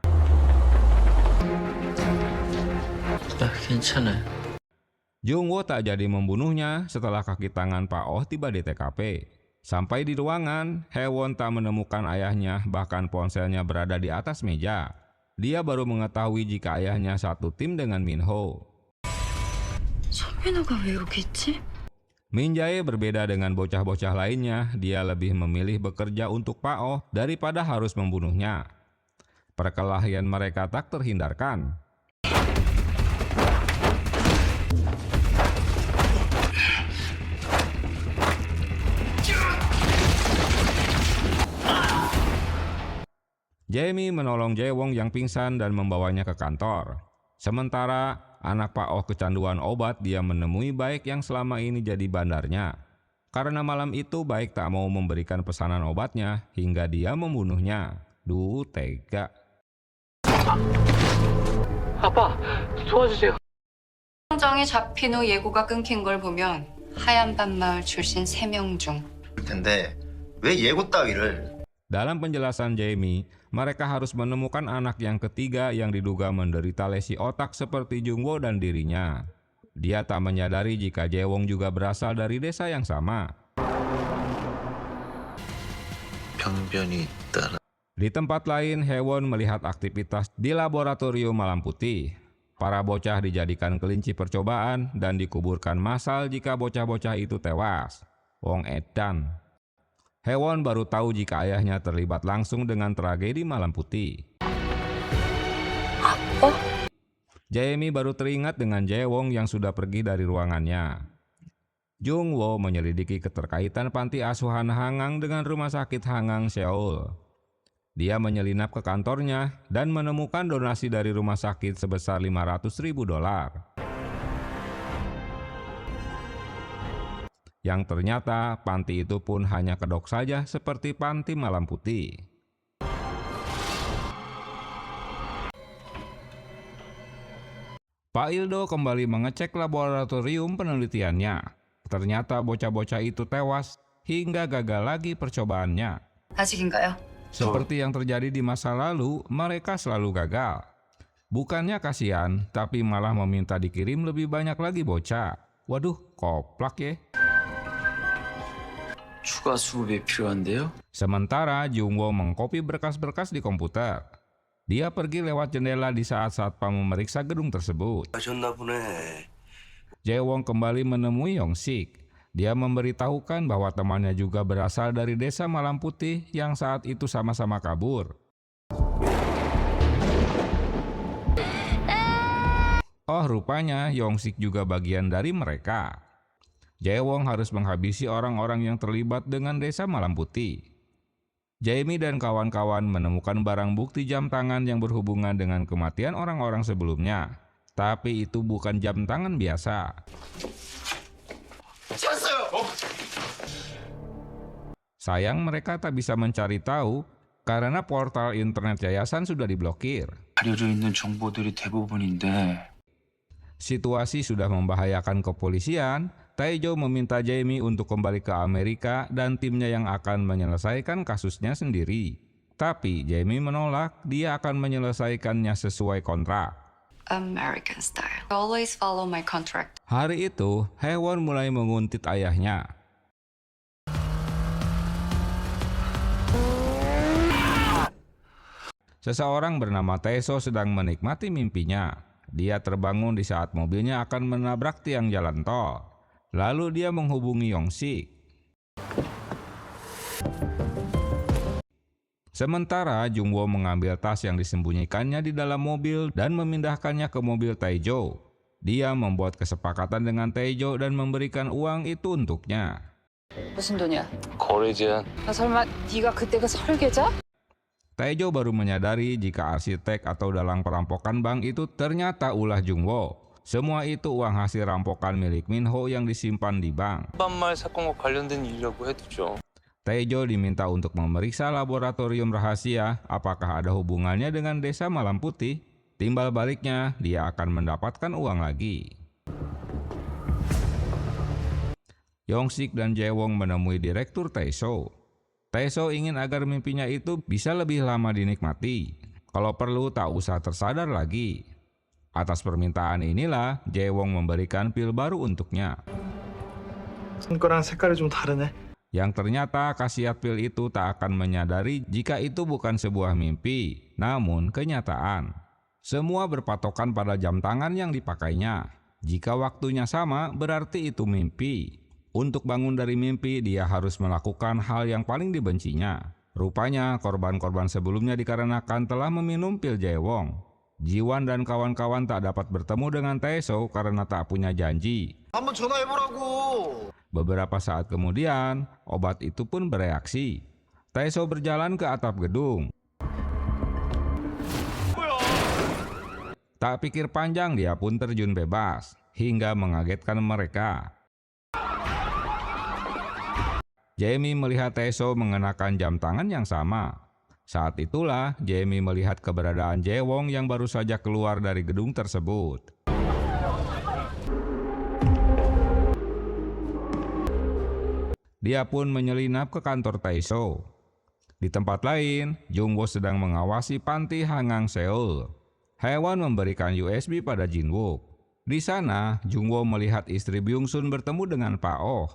괜찮아. Jungwo tak jadi membunuhnya setelah kaki tangan Pak Oh tiba di TKP. Sampai di ruangan, Haewon tak menemukan ayahnya, bahkan ponselnya berada di atas meja. Dia baru mengetahui jika ayahnya satu tim dengan Minho. 손민호가 왜 여기 있지? Min Jae berbeda dengan bocah-bocah lainnya, dia lebih memilih bekerja untuk Pak Oh daripada harus membunuhnya. Perkelahian mereka tak terhindarkan. Jae-mi menolong Jae-won yang pingsan dan membawanya ke kantor. Sementara anak Pak Oh kecanduan obat, dia menemui Baek yang selama ini jadi bandarnya. Karena malam itu Baek tak mau memberikan pesanan obatnya hingga dia membunuhnya. Duh, tega. 아빠, 도와주세요. 형정이 잡힌 후 예고가 끊긴 걸 보면 하얀밤 마을 출신 3명 중 텐데 왜 예고 따위를? Dalam penjelasan Jae-mi, mereka harus menemukan anak yang ketiga yang diduga menderita lesi otak seperti Jungwo dan dirinya. Dia tak menyadari jika Jae-won juga berasal dari desa yang sama. 병변이 있다. Di tempat lain, Haewon melihat aktivitas di laboratorium Malam Putih. Para bocah dijadikan kelinci percobaan dan dikuburkan massal jika bocah-bocah itu tewas. Wong edan. Haewon baru tahu jika ayahnya terlibat langsung dengan tragedi Malam Putih. Apa? Jae-mi baru teringat dengan Jae-won yang sudah pergi dari ruangannya. Jungwo menyelidiki keterkaitan panti asuhan Hangang dengan rumah sakit Hangang Seoul. Dia menyelinap ke kantornya dan menemukan donasi dari rumah sakit sebesar $500.000. Yang ternyata panti itu pun hanya kedok saja seperti panti Malam Putih. Pak Ildo kembali mengecek laboratorium penelitiannya. Ternyata bocah-bocah itu tewas hingga gagal lagi percobaannya. 아직인가요? Seperti yang terjadi di masa lalu, mereka selalu gagal. Bukannya kasihan, tapi malah meminta dikirim lebih banyak lagi bocah. Waduh, koplak ya. 추가 수급이 필요한데요? Sementara Jungwo mengkopi berkas-berkas di komputer. Dia pergi lewat jendela di saat satpam memeriksa gedung tersebut. Jae-won kembali menemui Yong-sik. Dia memberitahukan bahwa temannya juga berasal dari desa Malam Putih yang saat itu sama-sama kabur. Oh, rupanya Yong-sik juga bagian dari mereka. Jae-won harus menghabisi orang-orang yang terlibat dengan desa Malam Putih. Jae-mi dan kawan-kawan menemukan barang bukti jam tangan yang berhubungan dengan kematian orang-orang sebelumnya. Tapi itu bukan jam tangan biasa. Sayang mereka tak bisa mencari tahu karena portal internet yayasan sudah diblokir. 가려져 있는 정보들이 대부분인데 Situasi sudah membahayakan kepolisian. Taejo meminta Jae-mi untuk kembali ke Amerika dan timnya yang akan menyelesaikan kasusnya sendiri. Tapi Jae-mi menolak, dia akan menyelesaikannya sesuai kontrak. American style. Always follow my contract. Hari itu, Haewon mulai menguntit ayahnya. Seseorang bernama Taeso sedang menikmati mimpinya. Dia terbangun di saat mobilnya akan menabrak tiang jalan tol. Lalu dia menghubungi Yong-sik. Sementara Jungwo mengambil tas yang disembunyikannya di dalam mobil dan memindahkannya ke mobil Taejo. Dia membuat kesepakatan dengan Taejo dan memberikan uang itu untuknya. 무슨 돈이야? 거래 제한. 설마 네가 그때 그 설계자? Taejo baru menyadari jika arsitek atau dalang perampokan bank itu ternyata ulah Jungwo. Semua itu uang hasil rampokan milik Minho yang disimpan di bank. 반말 사건과 관련된 일이라고 해두죠. Taejo diminta untuk memeriksa laboratorium rahasia apakah ada hubungannya dengan desa Malam Putih. Timbal baliknya, dia akan mendapatkan uang lagi. Yongsik dan Jaewong menemui Direktur Taeso. Taeso ingin agar mimpinya itu bisa lebih lama dinikmati. Kalau perlu tak usah tersadar lagi. Atas permintaan inilah Jaewong memberikan pil baru untuknya. 손가락 색깔이 좀 다르네. Yang ternyata khasiat pil itu tak akan menyadari jika itu bukan sebuah mimpi, namun kenyataan. Semua berpatokan pada jam tangan yang dipakainya. Jika waktunya sama, berarti itu mimpi. Untuk bangun dari mimpi, dia harus melakukan hal yang paling dibencinya. Rupanya, korban-korban sebelumnya dikarenakan telah meminum pil Jaewong. Jiwan dan kawan-kawan tak dapat bertemu dengan Taeso karena tak punya janji. 한번 전화해보라고. Beberapa saat kemudian, obat itu pun bereaksi. Taeso berjalan ke atap gedung. Tak pikir panjang, dia pun terjun bebas, hingga mengagetkan mereka. Jamie melihat Taeso mengenakan jam tangan yang sama. Saat itulah, Jamie melihat keberadaan Jaewong yang baru saja keluar dari gedung tersebut. Dia pun menyelinap ke kantor Taeso. Di tempat lain, Jungwo sedang mengawasi panti Hangang Seoul. Haewon memberikan USB pada Jinwook. Di sana, Jungwo melihat istri Byung-sun bertemu dengan Pak Oh.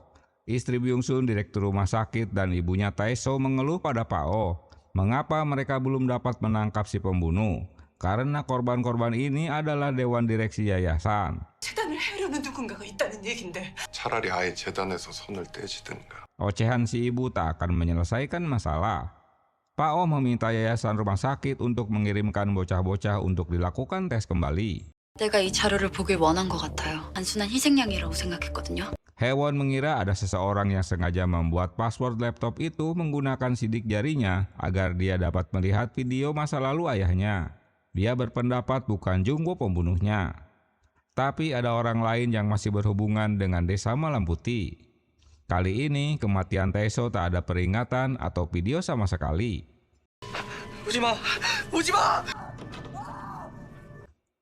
Istri Byung-sun, direktur rumah sakit, dan ibunya Taeso mengeluh pada Pak Oh. Mengapa mereka belum dapat menangkap si pembunuh? Karena korban-korban ini adalah dewan direksi yayasan. 재단을 해려는 누군가가 있다는 얘긴데. 차라리 아예 재단에서 손을 떼지든가. Ocehan si ibu tak akan menyelesaikan masalah. Pak Oh meminta yayasan rumah sakit untuk mengirimkan bocah-bocah untuk dilakukan tes kembali. 내가 이 자료를 보길 원한 것 같아요. 단순한 희생양이라고 생각했거든요. Haewon mengira ada seseorang yang sengaja membuat password laptop itu menggunakan sidik jarinya agar dia dapat melihat video masa lalu ayahnya. Dia berpendapat bukan Jungwo pembunuhnya. Tapi ada orang lain yang masih berhubungan dengan desa Malam Putih. Kali ini kematian Taeso tak ada peringatan atau video sama sekali. 오지마! 오지마!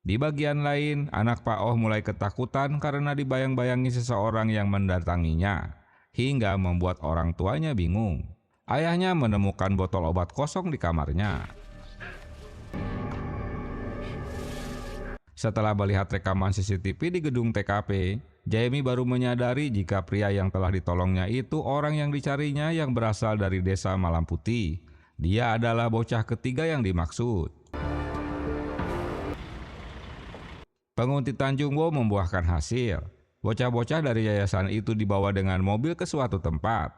Di bagian lain, anak Pak Oh mulai ketakutan karena dibayang-bayangi seseorang yang mendatanginya, hingga membuat orang tuanya bingung. Ayahnya menemukan botol obat kosong di kamarnya. Setelah melihat rekaman CCTV di gedung TKP, Jamie baru menyadari jika pria yang telah ditolongnya itu orang yang dicarinya yang berasal dari desa Malam Putih. Dia adalah bocah ketiga yang dimaksud. Penguntitan Jungwo membuahkan hasil. Bocah-bocah dari yayasan itu dibawa dengan mobil ke suatu tempat.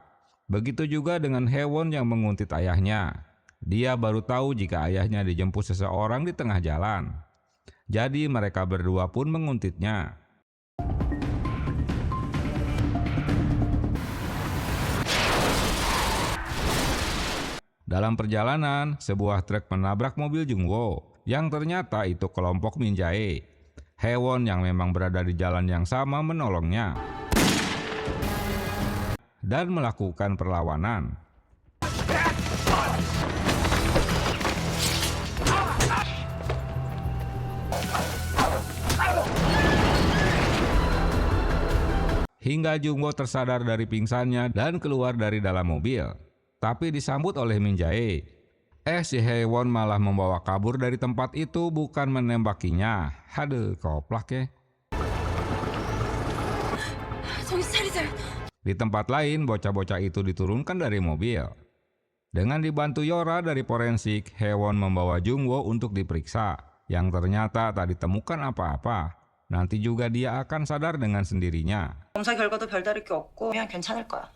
Begitu juga dengan Haewon yang menguntit ayahnya. Dia baru tahu jika ayahnya dijemput seseorang di tengah jalan. Jadi mereka berdua pun menguntitnya. Dalam perjalanan, sebuah truk menabrak mobil Jungwo, yang ternyata itu kelompok Minjae. Haewon yang memang berada di jalan yang sama menolongnya dan melakukan perlawanan. Hingga Jungwo tersadar dari pingsannya dan keluar dari dalam mobil. Tapi disambut oleh Minjae. Si Haewon malah membawa kabur dari tempat itu, bukan menembakinya. Haduh, koplak ya. Di tempat lain, bocah-bocah itu diturunkan dari mobil. Dengan dibantu Yora dari forensik, Haewon membawa Jungwo untuk diperiksa. Yang ternyata tak ditemukan apa-apa. Nanti juga dia akan sadar dengan sendirinya. 검사 결과도 별다를 게 없고 그냥 괜찮을 거야.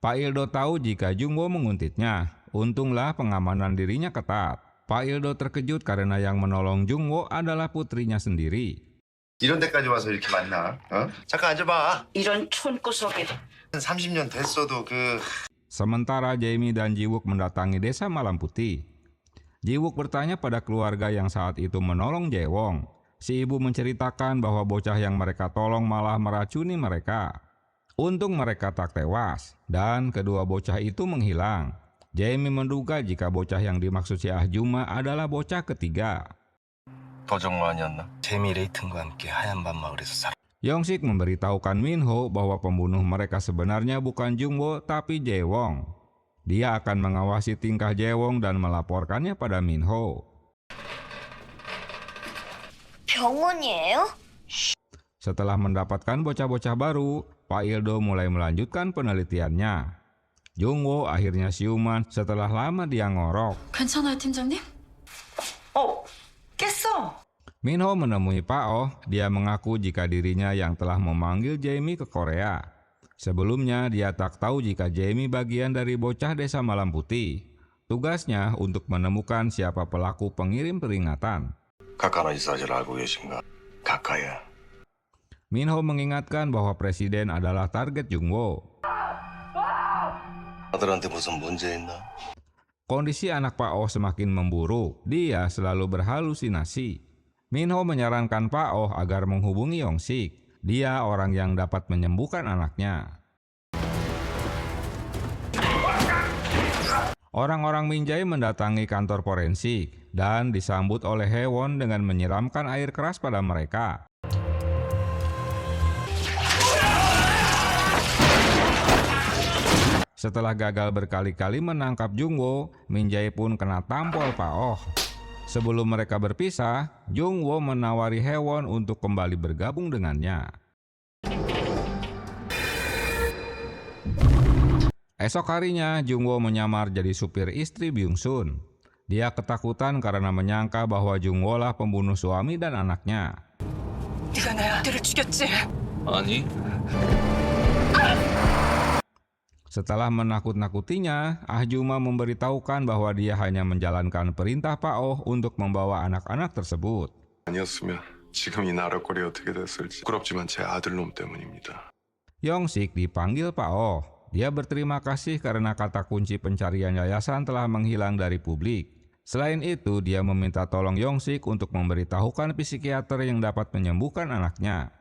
Pak Ildo tahu jika Jungwo menguntitnya. Untunglah pengamanan dirinya ketat. Pak Ildo terkejut karena yang menolong Jungwo adalah putrinya sendiri. 이런 데까지 와서 이렇게 만나? 어? 잠깐 앉아봐. 이런 촌구석에 30년 됐어도 Sementara Jamie dan Jiwook mendatangi desa Malam Putih. Jiwook bertanya pada keluarga yang saat itu menolong Jaewong. Si ibu menceritakan bahwa bocah yang mereka tolong malah meracuni mereka. Untung mereka tak tewas, dan kedua bocah itu menghilang. Jamie menduga jika bocah yang dimaksud si Ahjuma adalah bocah ketiga. 도정모 아니었나? 재미 레이튼과 함께 하얀 밤 마을에서 살아. Yongsik memberitahukan Minho bahwa pembunuh mereka sebenarnya bukan Jungwoo tapi Jaewong. Dia akan mengawasi tingkah Jaewong dan melaporkannya pada Minho. 병원이에요? Setelah mendapatkan bocah-bocah baru, Pak Ildo mulai melanjutkan penelitiannya. Jungwoo akhirnya siuman setelah lama dia ngorok. 괜찮아요, 팀장님? 깼어. Minho menemui Pak Oh. Dia mengaku jika dirinya yang telah memanggil Jamie ke Korea. Sebelumnya dia tak tahu jika Jamie bagian dari bocah desa Malam Putih. Tugasnya untuk menemukan siapa pelaku pengirim peringatan. 가까운 이 사실을 알고 계신가? 가까야. Minho mengingatkan bahwa presiden adalah target Jungwoo. 아들한테 무슨 문제 있나? Kondisi anak Pak Oh semakin memburuk. Dia selalu berhalusinasi. Minho menyarankan Pak Oh agar menghubungi Yongsik. Dia orang yang dapat menyembuhkan anaknya. Orang-orang Minjae mendatangi kantor forensik dan disambut oleh Haewon dengan menyiramkan air keras pada mereka. Setelah gagal berkali-kali menangkap Jungwoo, Minjae pun kena tampol Pak Oh. Sebelum mereka berpisah, Jungwoo menawari Haewon untuk kembali bergabung dengannya. Esok harinya, Jungwoo menyamar jadi supir istri Byung-sun. Dia ketakutan karena menyangka bahwa Jungwoo lah pembunuh suami dan anaknya. 네가 내 아들을 죽였지? 아니, Setelah menakut-nakutinya, Ahjuma memberitahukan bahwa dia hanya menjalankan perintah Pak Oh untuk membawa anak-anak tersebut. 아니었으면 지금 이 나락거리 어떻게 됐을지 부끄럽지만 제 아들놈 때문입니다. Yongsik dipanggil Pak Oh. Dia berterima kasih karena kata kunci pencarian yayasan telah menghilang dari publik. Selain itu, dia meminta tolong Yongsik untuk memberitahukan psikiater yang dapat menyembuhkan anaknya.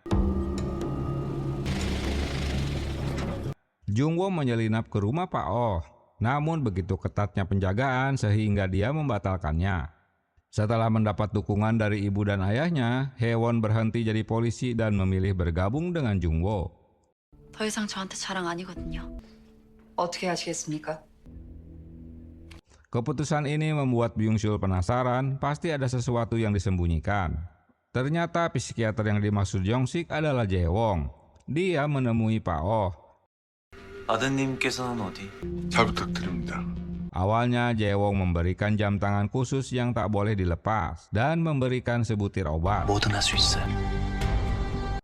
Jungwoo menyelinap ke rumah Pak Oh. Namun begitu ketatnya penjagaan sehingga dia membatalkannya. Setelah mendapat dukungan dari ibu dan ayahnya, Haewon berhenti jadi polisi dan memilih bergabung dengan Jungwoo. 더 이상 저한테 자랑 아니거든요. 어떻게 하시겠습니까? Keputusan ini membuat Byung-sul penasaran, pasti ada sesuatu yang disembunyikan. Ternyata psikiater yang dimaksud Yongsik adalah Jaewong. Dia menemui Pak Oh. 아드님께서는 어디? 잘 부탁드립니다. Awalnya Jaewong memberikan jam tangan khusus yang tak boleh dilepas dan memberikan sebutir obat. 뭐든 할 수 있어요.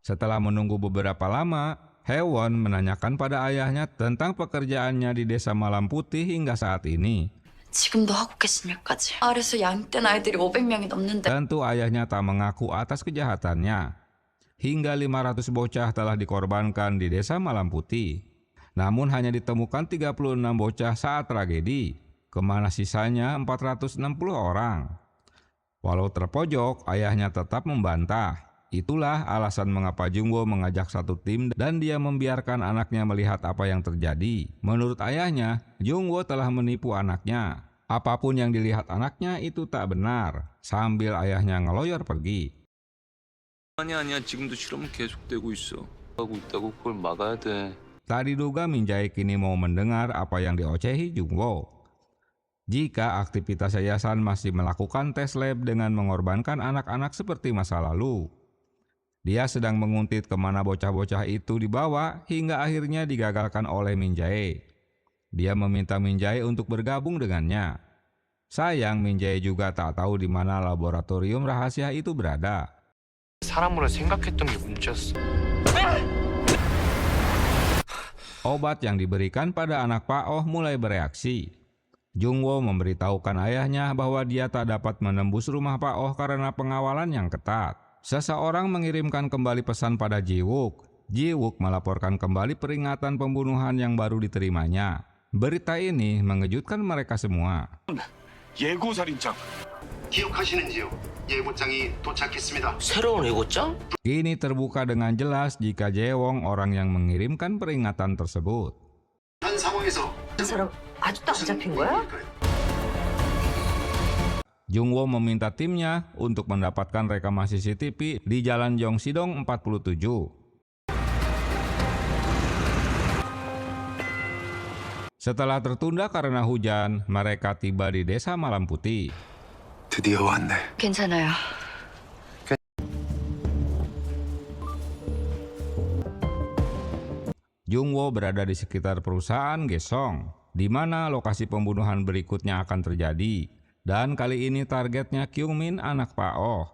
Setelah menunggu beberapa lama, Haewon menanyakan pada ayahnya tentang pekerjaannya di desa Malam Putih hingga saat ini. 지금도 하고 계신 일까지. 아래서 양육된 아이들이 500명이 넘는데. Tentu ayahnya tak mengaku atas kejahatannya. Hingga 500 bocah telah dikorbankan di desa Malam Putih. Namun hanya ditemukan 36 bocah saat tragedi, kemana sisanya 460 orang. Walau terpojok, ayahnya tetap membantah. Itulah alasan mengapa Jungwoo mengajak satu tim dan dia membiarkan anaknya melihat apa yang terjadi. Menurut ayahnya, Jungwoo telah menipu anaknya. Apapun yang dilihat anaknya itu tak benar, sambil ayahnya ngeloyor pergi. 아니야. 지금도 실험은 계속되고 있어. 하고 있다고 그걸 막아야 돼. Tak diduga Minjae kini mau mendengar apa yang diocehi Jungwoo. Jika aktivitas yayasan masih melakukan tes lab dengan mengorbankan anak-anak seperti masa lalu. Dia sedang menguntit kemana bocah-bocah itu dibawa hingga akhirnya digagalkan oleh Minjae. Dia meminta Minjae untuk bergabung dengannya. Sayang Minjae juga tak tahu di mana laboratorium rahasia itu berada. 사람으로 생각했던 게 문제였어. Obat yang diberikan pada anak Pak Oh mulai bereaksi. Jungwoo memberitahukan ayahnya bahwa dia tak dapat menembus rumah Pak Oh karena pengawalan yang ketat. Seseorang mengirimkan kembali pesan pada Ji-wook. Ji-wook melaporkan kembali peringatan pembunuhan yang baru diterimanya. Berita ini mengejutkan mereka semua. 예고살인장. 기억하시는지요? 예고장이 도착했습니다. 새로운 예고장? Kini terbuka dengan jelas jika Jae-won orang yang mengirimkan peringatan tersebut. 한 상황에서 그 사람 아직도 안 잡힌 거야? Jungwoo meminta timnya untuk mendapatkan rekaman CCTV di Jalan Yongsidong 47. Setelah tertunda karena hujan, mereka tiba di Desa Malam Putih. 드디어 왔네. 괜찮아요. Jungwoo berada di sekitar perusahaan Gesong, di mana lokasi pembunuhan berikutnya akan terjadi. Dan kali ini targetnya Kyungmin, anak Pak Oh.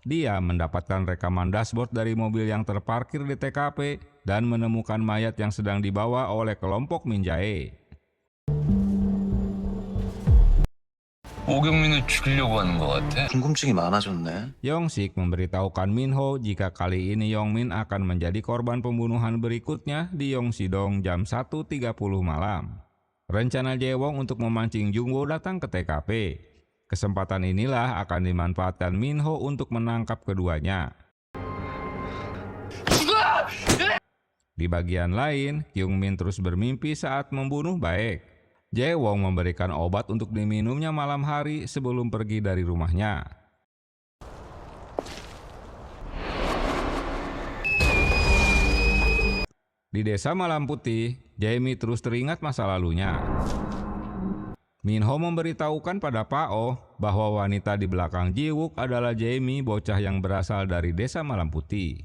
Dia mendapatkan rekaman dashboard dari mobil yang terparkir di TKP dan menemukan mayat yang sedang dibawa oleh kelompok Min-jae. 오경민을 죽이려고 하는 것 같아. 궁금증이 많아졌네. Yongsik memberitahukan Minho jika kali ini Yongmin akan menjadi korban pembunuhan berikutnya di Yongsidong jam 1.30 malam. Rencana Jae-won untuk memancing Jungwoo datang ke TKP. Kesempatan inilah akan dimanfaatkan Minho untuk menangkap keduanya. Di bagian lain, Kyungmin terus bermimpi saat membunuh Baek. Jae-won memberikan obat untuk diminumnya malam hari sebelum pergi dari rumahnya. Di Desa Malam Putih, Jae-mi terus teringat masa lalunya. Minho memberitahukan pada Pak Oh bahwa wanita di belakang Ji-wook adalah Jae-mi, bocah yang berasal dari Desa Malam Putih.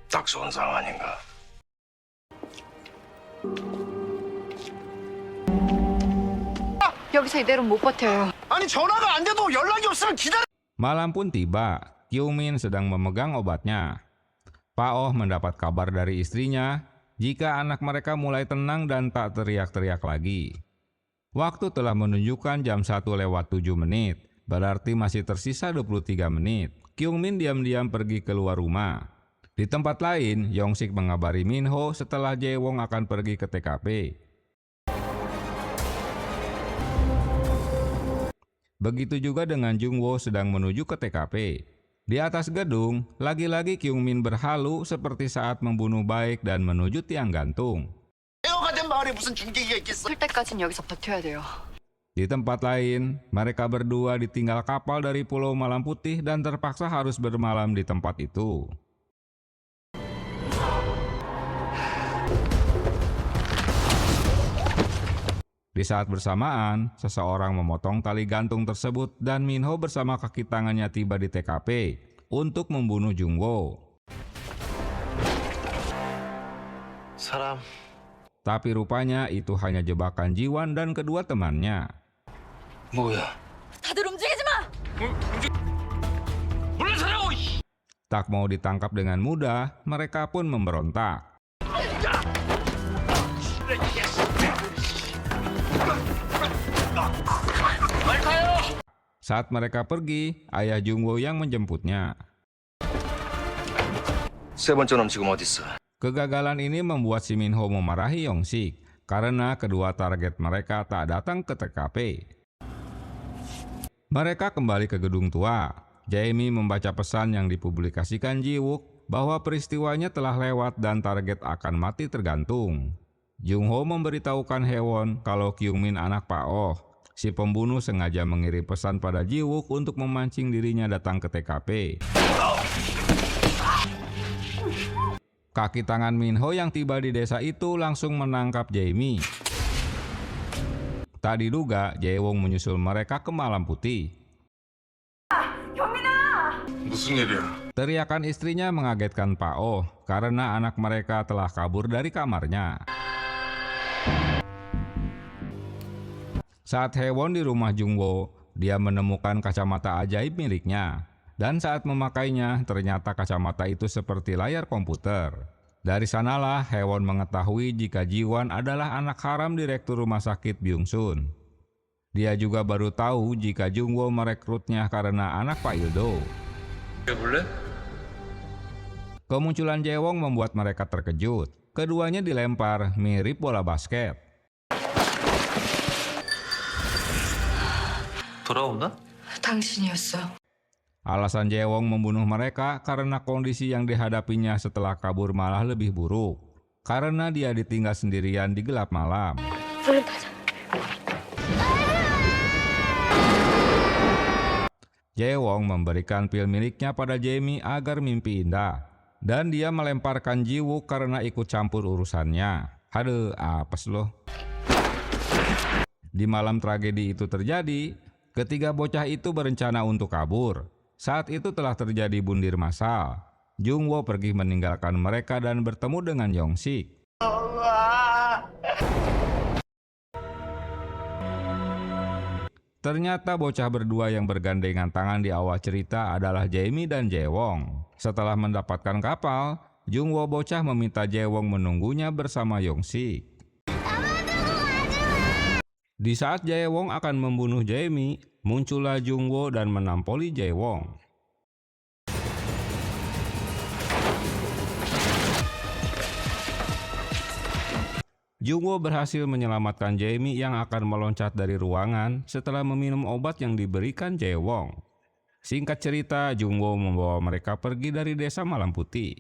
딱 좋은 상황 아닌가? 여기서 이대로 못 버텨요. 아니 전화가 안 돼도 연락이 없으면 기다려. Malam pun tiba, Kyungmin sedang memegang obatnya. Pak Oh mendapat kabar dari istrinya jika anak mereka mulai tenang dan tak teriak-teriak lagi. Waktu telah menunjukkan jam 1:07, berarti masih tersisa 23 menit. Kyungmin diam-diam pergi keluar rumah. Di tempat lain, Yongsik mengabari Minho setelah Jae-won akan pergi ke TKP. Begitu juga dengan Jungwoo sedang menuju ke TKP. Di atas gedung, lagi-lagi Kyungmin berhalu seperti saat membunuh Baek dan menuju tiang gantung. 에어가 된 마을에 무슨 중계기가 있겠어? 풀 때까진 여기서 버텨야 돼요. Di tempat lain, mereka berdua ditinggal kapal dari Pulau Malam Putih dan terpaksa harus bermalam di tempat itu. Di saat bersamaan, seseorang memotong tali gantung tersebut dan Minho bersama kaki tangannya tiba di TKP untuk membunuh Jungwoo. 사람. Tapi rupanya itu hanya jebakan Jiwan dan kedua temannya. 뭐야? 다들 움직이지 마! 물러서라고! Tak mau ditangkap dengan mudah, mereka pun memberontak. Saat mereka pergi, ayah Jungwoo yang menjemputnya. 세 번째 놈 지금 어딨어? Kegagalan ini membuat si Minho memarahi Yongsik karena kedua target mereka tak datang ke TKP. Mereka kembali ke gedung tua. Jae-mi membaca pesan yang dipublikasikan Ji-wook bahwa peristiwanya telah lewat dan target akan mati tergantung. Jungho memberitahukan Haewon kalau Kyungmin, anak Pak Oh, si pembunuh, sengaja mengirim pesan pada Ji-wook untuk memancing dirinya datang ke TKP. Kaki tangan Minho yang tiba di desa itu langsung menangkap Jae-mi. Tak diduga, Jae-won menyusul mereka ke Malam Putih. 무슨 일이야? Teriakan istrinya mengagetkan Pak Oh karena anak mereka telah kabur dari kamarnya. Saat Haewon di rumah Jungwoo, dia menemukan kacamata ajaib miliknya. Dan saat memakainya, ternyata kacamata itu seperti layar komputer. Dari sanalah Haewon mengetahui jika Jiwan adalah anak haram direktur rumah sakit Byung-sun. Dia juga baru tahu jika Jungwoo merekrutnya karena anak Pak Ildo. 해볼래? Kemunculan Jaewong membuat mereka terkejut. Keduanya dilempar mirip bola basket. 돌아오나? 당신이었어. Alasan Jaewong membunuh mereka karena kondisi yang dihadapinya setelah kabur malah lebih buruk. Karena dia ditinggal sendirian di gelap malam. Jaewong memberikan pil miliknya pada Jamie agar mimpi indah. Dan dia melemparkan Ji-wook karena ikut campur urusannya. Aduh, apes loh. Di malam tragedi itu terjadi, ketiga bocah itu berencana untuk kabur. Saat itu telah terjadi bundir massal. Jung-woo pergi meninggalkan mereka dan bertemu dengan Yong-sik. Ternyata bocah berdua yang bergandengan tangan di awal cerita adalah Jamie dan Jaewong. Setelah mendapatkan kapal, Jung-woo bocah meminta Jaewong menunggunya bersama Yong-sik. Di saat Jaewong akan membunuh Jamie, muncullah Jung-woo dan menampoli Jaewong. Jung-woo berhasil menyelamatkan Jamie yang akan meloncat dari ruangan setelah meminum obat yang diberikan Jaewong. Singkat cerita, Jung-woo membawa mereka pergi dari desa Malam Putih.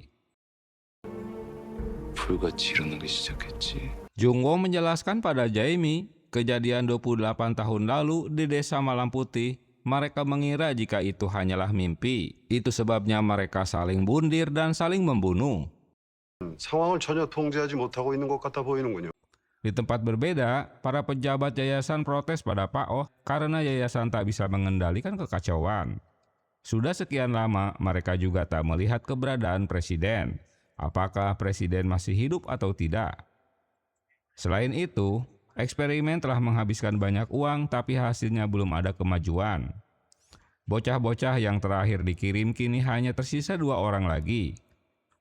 불같이 일어나기 시작했지. Jung-woo menjelaskan pada Jamie, kejadian 28 tahun lalu di desa Malam Putih, mereka mengira jika itu hanyalah mimpi. Itu sebabnya mereka saling bundir dan saling membunuh. 상황을 전혀 통제하지 못하고 있는 것 같아 보이는군요. Di tempat berbeda, para pejabat yayasan protes pada Pak Oh karena yayasan tak bisa mengendalikan kekacauan. Sudah sekian lama, mereka juga tak melihat keberadaan presiden. Apakah presiden masih hidup atau tidak? Selain itu, eksperimen telah menghabiskan banyak uang tapi hasilnya belum ada kemajuan. Bocah-bocah yang terakhir dikirim kini hanya tersisa 2 orang lagi.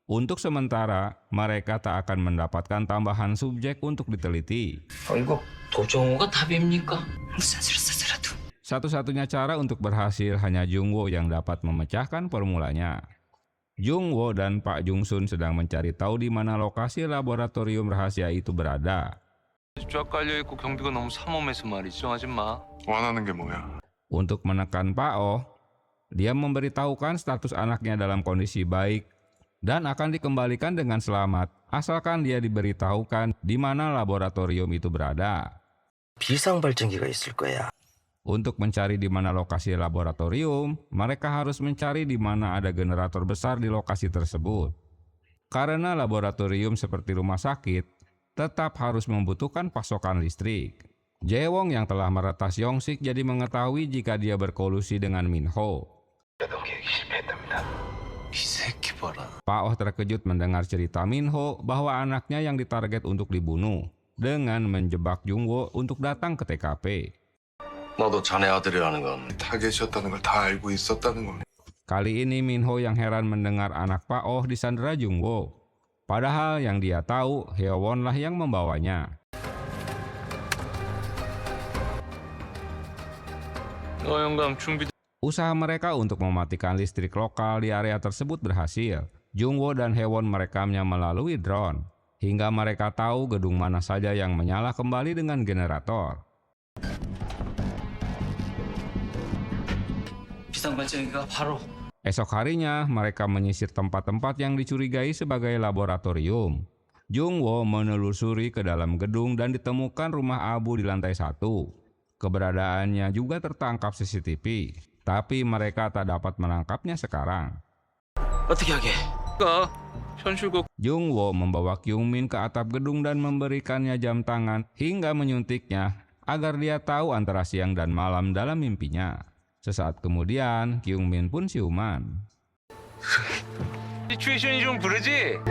Untuk sementara, mereka tak akan mendapatkan tambahan subjek untuk diteliti. 이거 도정호가 답입니까? 무슨 수를 써서라도. Satu-satunya cara untuk berhasil hanya Jung-woo yang dapat memecahkan formulanya. Jung-woo dan Pak Jung-sun sedang mencari tahu di mana lokasi laboratorium rahasia itu berada. 쫙 깔려있고 경비가 너무 삼엄해서 말이죠. 하지 마. 원하는 게 뭐야? Untuk menekan Pak Oh, dia memberitahukan status anaknya dalam kondisi baik dan akan dikembalikan dengan selamat, asalkan dia diberitahukan di mana laboratorium itu berada. 비상발전기가 있을 거야. Untuk mencari di mana lokasi laboratorium, mereka harus mencari di mana ada generator besar di lokasi tersebut. Karena laboratorium seperti rumah sakit, tetap harus membutuhkan pasokan listrik. Jaewong yang telah meretas Yong-sik jadi mengetahui jika dia berkolusi dengan Min-ho. Pak Oh terkejut mendengar cerita Min-ho bahwa anaknya yang ditarget untuk dibunuh dengan menjebak Jung-woo untuk datang ke TKP. 너도 자네 아들이라는 건 타겟이었다는 걸 다 알고 있었다는 거네. Kali ini Min-ho yang heran mendengar anak Pak Oh disandera Jung-woo. Padahal yang dia tahu, Hye-won lah yang membawanya. 영감 준비. Usaha mereka untuk mematikan listrik lokal di area tersebut berhasil. Jung-woo dan Hye-won merekamnya melalui drone, hingga mereka tahu gedung mana saja yang menyala kembali dengan generator. 비상발전기가 바로. Esok harinya, mereka menyisir tempat-tempat yang dicurigai sebagai laboratorium. Jung-woo menelusuri ke dalam gedung dan ditemukan rumah abu di lantai 1. Keberadaannya juga tertangkap CCTV, tapi mereka tak dapat menangkapnya sekarang. 어떻게 하게? 현실국. Jung-woo membawa Kyung-min ke atap gedung dan memberikannya jam tangan hingga menyuntiknya agar dia tahu antara siang dan malam dalam mimpinya. Sesaat kemudian, Kyung-min pun siuman. 시츄에이션이 좀 그러지?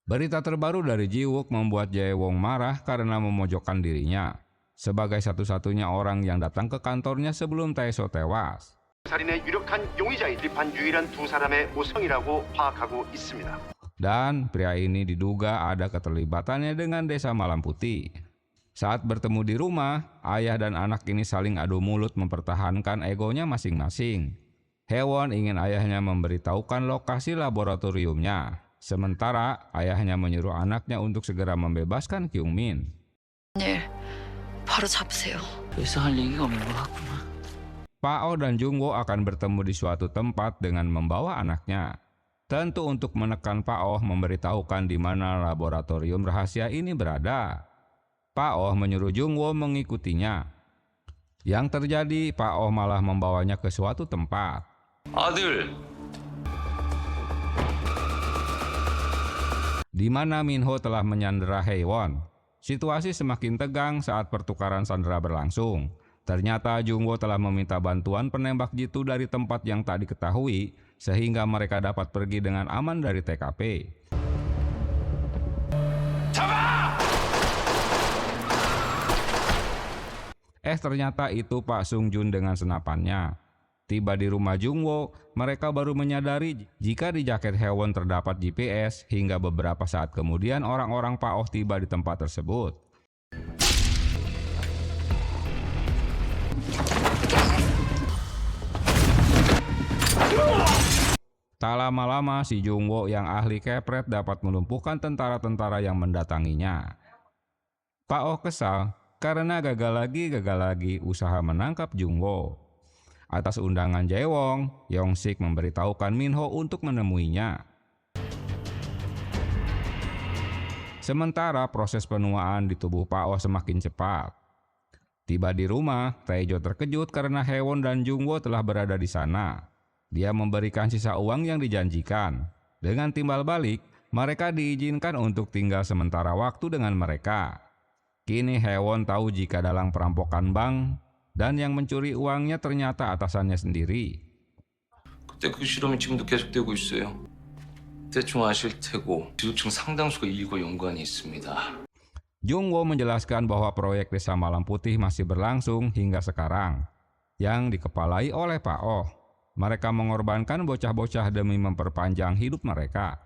Berita terbaru dari Ji-wook membuat Jae-wong marah karena memojokkan dirinya sebagai satu-satunya orang yang datang ke kantornya sebelum Tae-so tewas. 살인의 유력한 용의자인 집한 유일한 2 사람의 모성이라고 파악하고 있습니다. Dan pria ini diduga ada keterlibatannya dengan desa Malam Putih. Saat bertemu di rumah, ayah dan anak ini saling adu mulut mempertahankan egonya masing-masing. Haewon ingin ayahnya memberitahukan lokasi laboratoriumnya. Sementara ayahnya menyuruh anaknya untuk segera membebaskan Kyungmin. 일 바로 잡으세요. 회사할 얘기가 없는 것 같구만. Pao dan Jungwo akan bertemu di suatu tempat dengan membawa anaknya. Tentu untuk menekan Pao memberitahukan di mana laboratorium rahasia ini berada. Pao menyuruh Jungwo mengikutinya. Yang terjadi, Pao malah membawanya ke suatu tempat. 아들, Di mana Minho telah menyandera Haewon. Situasi semakin tegang saat pertukaran sandera berlangsung. Ternyata Jungwo telah meminta bantuan penembak jitu dari tempat yang tak diketahui, sehingga mereka dapat pergi dengan aman dari TKP. Ternyata itu Pak Sung Jun dengan senapannya. Tiba di rumah Jungwo, mereka baru menyadari jika di jaket Haewon terdapat GPS, hingga beberapa saat kemudian orang-orang Pao tiba di tempat tersebut. Tak lama-lama si Jungwo yang ahli kepret dapat melumpuhkan tentara-tentara yang mendatanginya. Pao kesal karena gagal lagi usaha menangkap Jungwo. Atas undangan Jaewong, Yongsik memberitahukan Minho untuk menemuinya. Sementara proses penuaan di tubuh Pao semakin cepat. Tiba di rumah, Taejo terkejut karena Haewon dan Jungwo telah berada di sana. Dia memberikan sisa uang yang dijanjikan. Dengan timbal balik, mereka diizinkan untuk tinggal sementara waktu dengan mereka. Kini Haewon tahu jika dalam perampokan bank, dan yang mencuri uangnya ternyata atasannya sendiri. 그때 그 실험이 지금도 계속되고 있어요. 대충 아실 테고 지도층 상당수가 일과 연관이 있습니다. Jungwo menjelaskan bahwa proyek Desa Malam Putih masih berlangsung hingga sekarang, yang dikepalai oleh Pao. Mereka mengorbankan bocah-bocah demi memperpanjang hidup mereka.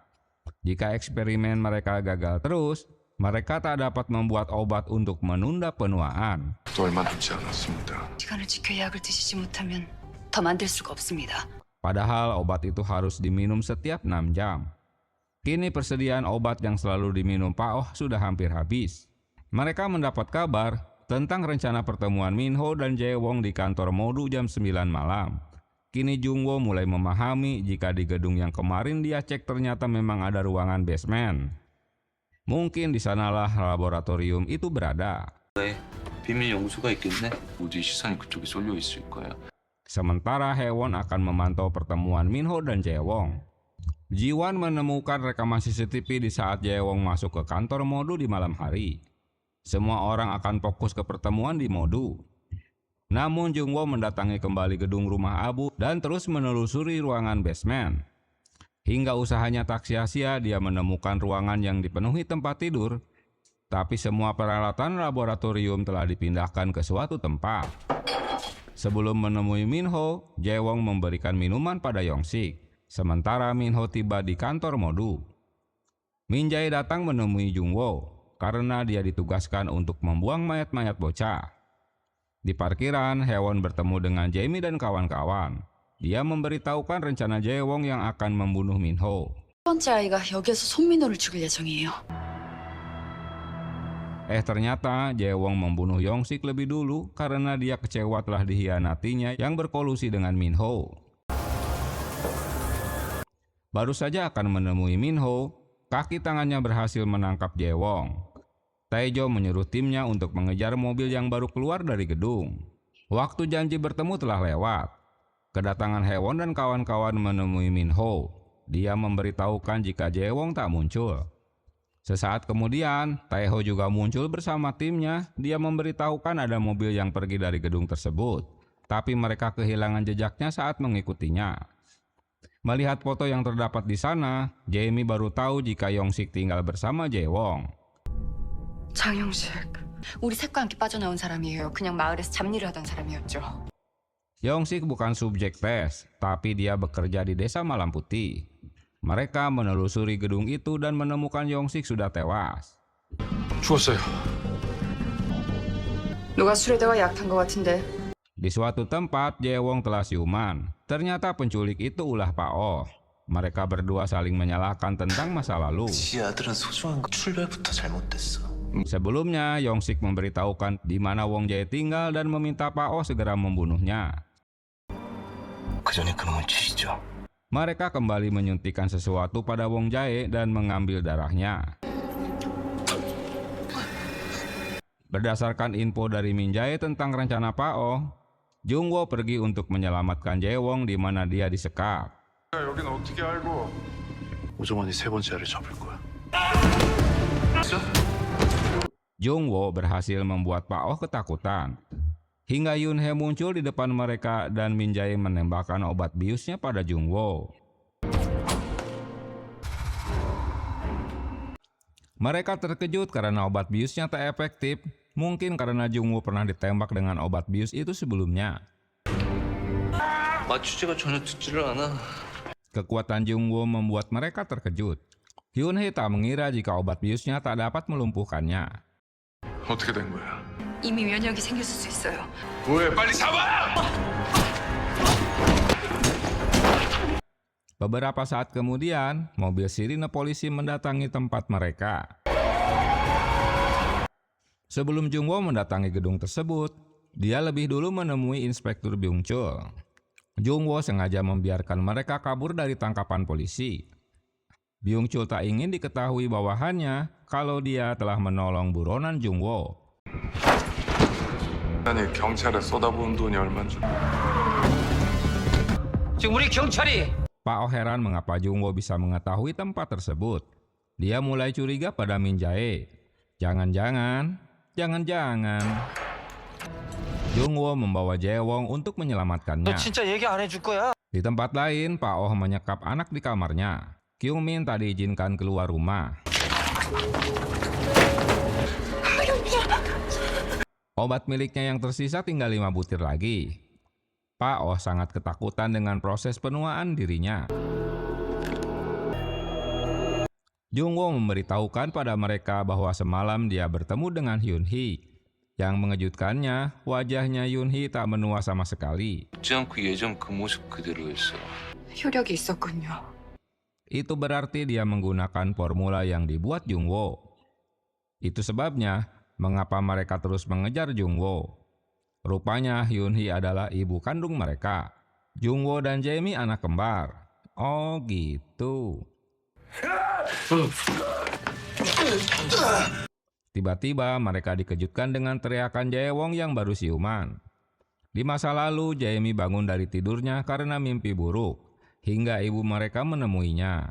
Jika eksperimen mereka gagal terus, mereka tak dapat membuat obat untuk menunda penuaan. 또 얼마 남지 않았습니다. 시간을 지켜 약을 드시지 못하면 더 만들 수가 없습니다. Padahal obat itu harus diminum setiap 6 jam. Kini persediaan obat yang selalu diminum Pao sudah hampir habis. Mereka mendapat kabar tentang rencana pertemuan Minho dan Jaewong di kantor Modu jam 9 malam. Kini Jungwo mulai memahami jika di gedung yang kemarin dia cek ternyata memang ada ruangan basement. Mungkin di sanalah laboratorium itu berada. 비밀 연구소가 있겠네. 모두의 시선이 그쪽에 쏠려 있을 거야. Sementara Haewon akan memantau pertemuan Minho dan Jaewong. Jiwan menemukan rekaman CCTV di saat Jaewong masuk ke kantor Modu di malam hari. Semua orang akan fokus ke pertemuan di Modu. Namun Jungwo mendatangi kembali gedung rumah Abu dan terus menelusuri ruangan basement. Hingga usahanya tak sia-sia, dia menemukan ruangan yang dipenuhi tempat tidur, tapi semua peralatan laboratorium telah dipindahkan ke suatu tempat. Sebelum menemui Minho, Jaewong memberikan minuman pada Yongsik. Sementara Minho tiba di kantor Modu. Minjae datang menemui Jungwo karena dia ditugaskan untuk membuang mayat-mayat bocah. Di parkiran, Haewon bertemu dengan Jamie dan kawan-kawan. Dia memberitahukan rencana Jaewong yang akan membunuh Minho. 첫 번째 아이가 여기에서 송민호를 죽일 예정이에요. Ternyata Jaewong membunuh Yongsik lebih dulu karena dia kecewa telah dikhianatinya yang berkolusi dengan Minho. Baru saja akan menemui Minho, kaki tangannya berhasil menangkap Jaewong. Taejo menyuruh timnya untuk mengejar mobil yang baru keluar dari gedung. Waktu janji bertemu telah lewat. Kedatangan Haewon dan kawan-kawan menemui Minho. Dia memberitahukan jika Jaewong tak muncul. Sesaat kemudian, Taeho juga muncul bersama timnya. Dia memberitahukan ada mobil yang pergi dari gedung tersebut. Tapi mereka kehilangan jejaknya saat mengikutinya. Melihat foto yang terdapat di sana, Jamie baru tahu jika Yongsik tinggal bersama Jaewong. 장영식, 우리 셋과 함께 빠져나온 사람이에요. 그냥 마을에서 잡일을 하던 사람이었죠. Yongsik bukan subjek tes, tapi dia bekerja di Desa Malam Putih. Mereka menelusuri gedung itu dan menemukan Yongsik sudah tewas. 죽었어요. 누가 술에다가 약 탄 것 같은데. Di suatu tempat, Jae-won telah siuman. Ternyata penculik itu ulah Pak Oh. Mereka berdua saling menyalahkan tentang masa lalu. Sebelumnya, Yong-sik memberitahukan di mana Wong Jae tinggal dan meminta Pak Oh segera membunuhnya. Mereka kembali menyuntikkan sesuatu pada Wong Jae dan mengambil darahnya. Berdasarkan info dari Min Jae tentang rencana Pak Oh, Jung-woo pergi untuk menyelamatkan Jae-won di mana dia disekap. 여긴 어떻게 알고? 오정환이 세 번째 애를 잡을 거야. Jung-woo berhasil membuat Pak Oh ketakutan. Hingga Yoon-hee muncul di depan mereka dan Min Jae menembakkan obat biusnya pada Jung-woo. Mereka terkejut karena obat biusnya tak efektif. Mungkin karena Jung-woo pernah ditembak dengan obat bius itu sebelumnya. 마취제가 전혀 듣지를 않아. Kekuatan Jung-woo membuat mereka terkejut. Yoon-hee tak mengira jika obat biusnya tak dapat melumpuhkannya. 어떻게 된 거야? 이미 면역이 생겼을 수 있어요. 왜 빨리 잡아! Beberapa saat kemudian, mobil sirine polisi mendatangi tempat mereka. Sebelum Jung-woo mendatangi gedung tersebut, dia lebih dulu menemui Inspektur Byung-chul. Jung-woo sengaja membiarkan mereka kabur dari tangkapan polisi. Byung-chul tak ingin diketahui bawahannya kalau dia telah menolong buronan Jung-woo. 아니 경찰에 쏟아부은 돈이 얼마인 줄. 지금 우리 경찰이 Pak Oh heran mengapa Jung-woo bisa mengetahui tempat tersebut. Dia mulai curiga pada Min Jae. Jangan-jangan Jung-woo membawa Jae-won untuk menyelamatkannya. 너 진짜 얘기 안 해줄 거야? Di tempat lain, Pak Oh menyekap anak di kamarnya. Kyung-min tak diizinkan keluar rumah. Obat miliknya yang tersisa tinggal 5 butir lagi. Pak Oh sangat ketakutan dengan proses penuaan dirinya. Jung-woo memberitahukan pada mereka bahwa semalam dia bertemu dengan Hyun-hee. Yang mengejutkannya, wajahnya Yoon-hee tak menua sama sekali. 웃지 않고 예전 그 모습 그대로였어. 효력이 있었군요. Itu berarti dia menggunakan formula yang dibuat Jung-woo. Itu sebabnya mengapa mereka terus mengejar Jung-woo. Rupanya Hyun-hee adalah ibu kandung mereka. Jung-woo dan Jae-mi anak kembar. Oh gitu. Tiba-tiba mereka dikejutkan dengan teriakan Jae-won yang baru siuman. Di masa lalu, Jae-mi bangun dari tidurnya karena mimpi buruk, hingga ibu mereka menemuinya.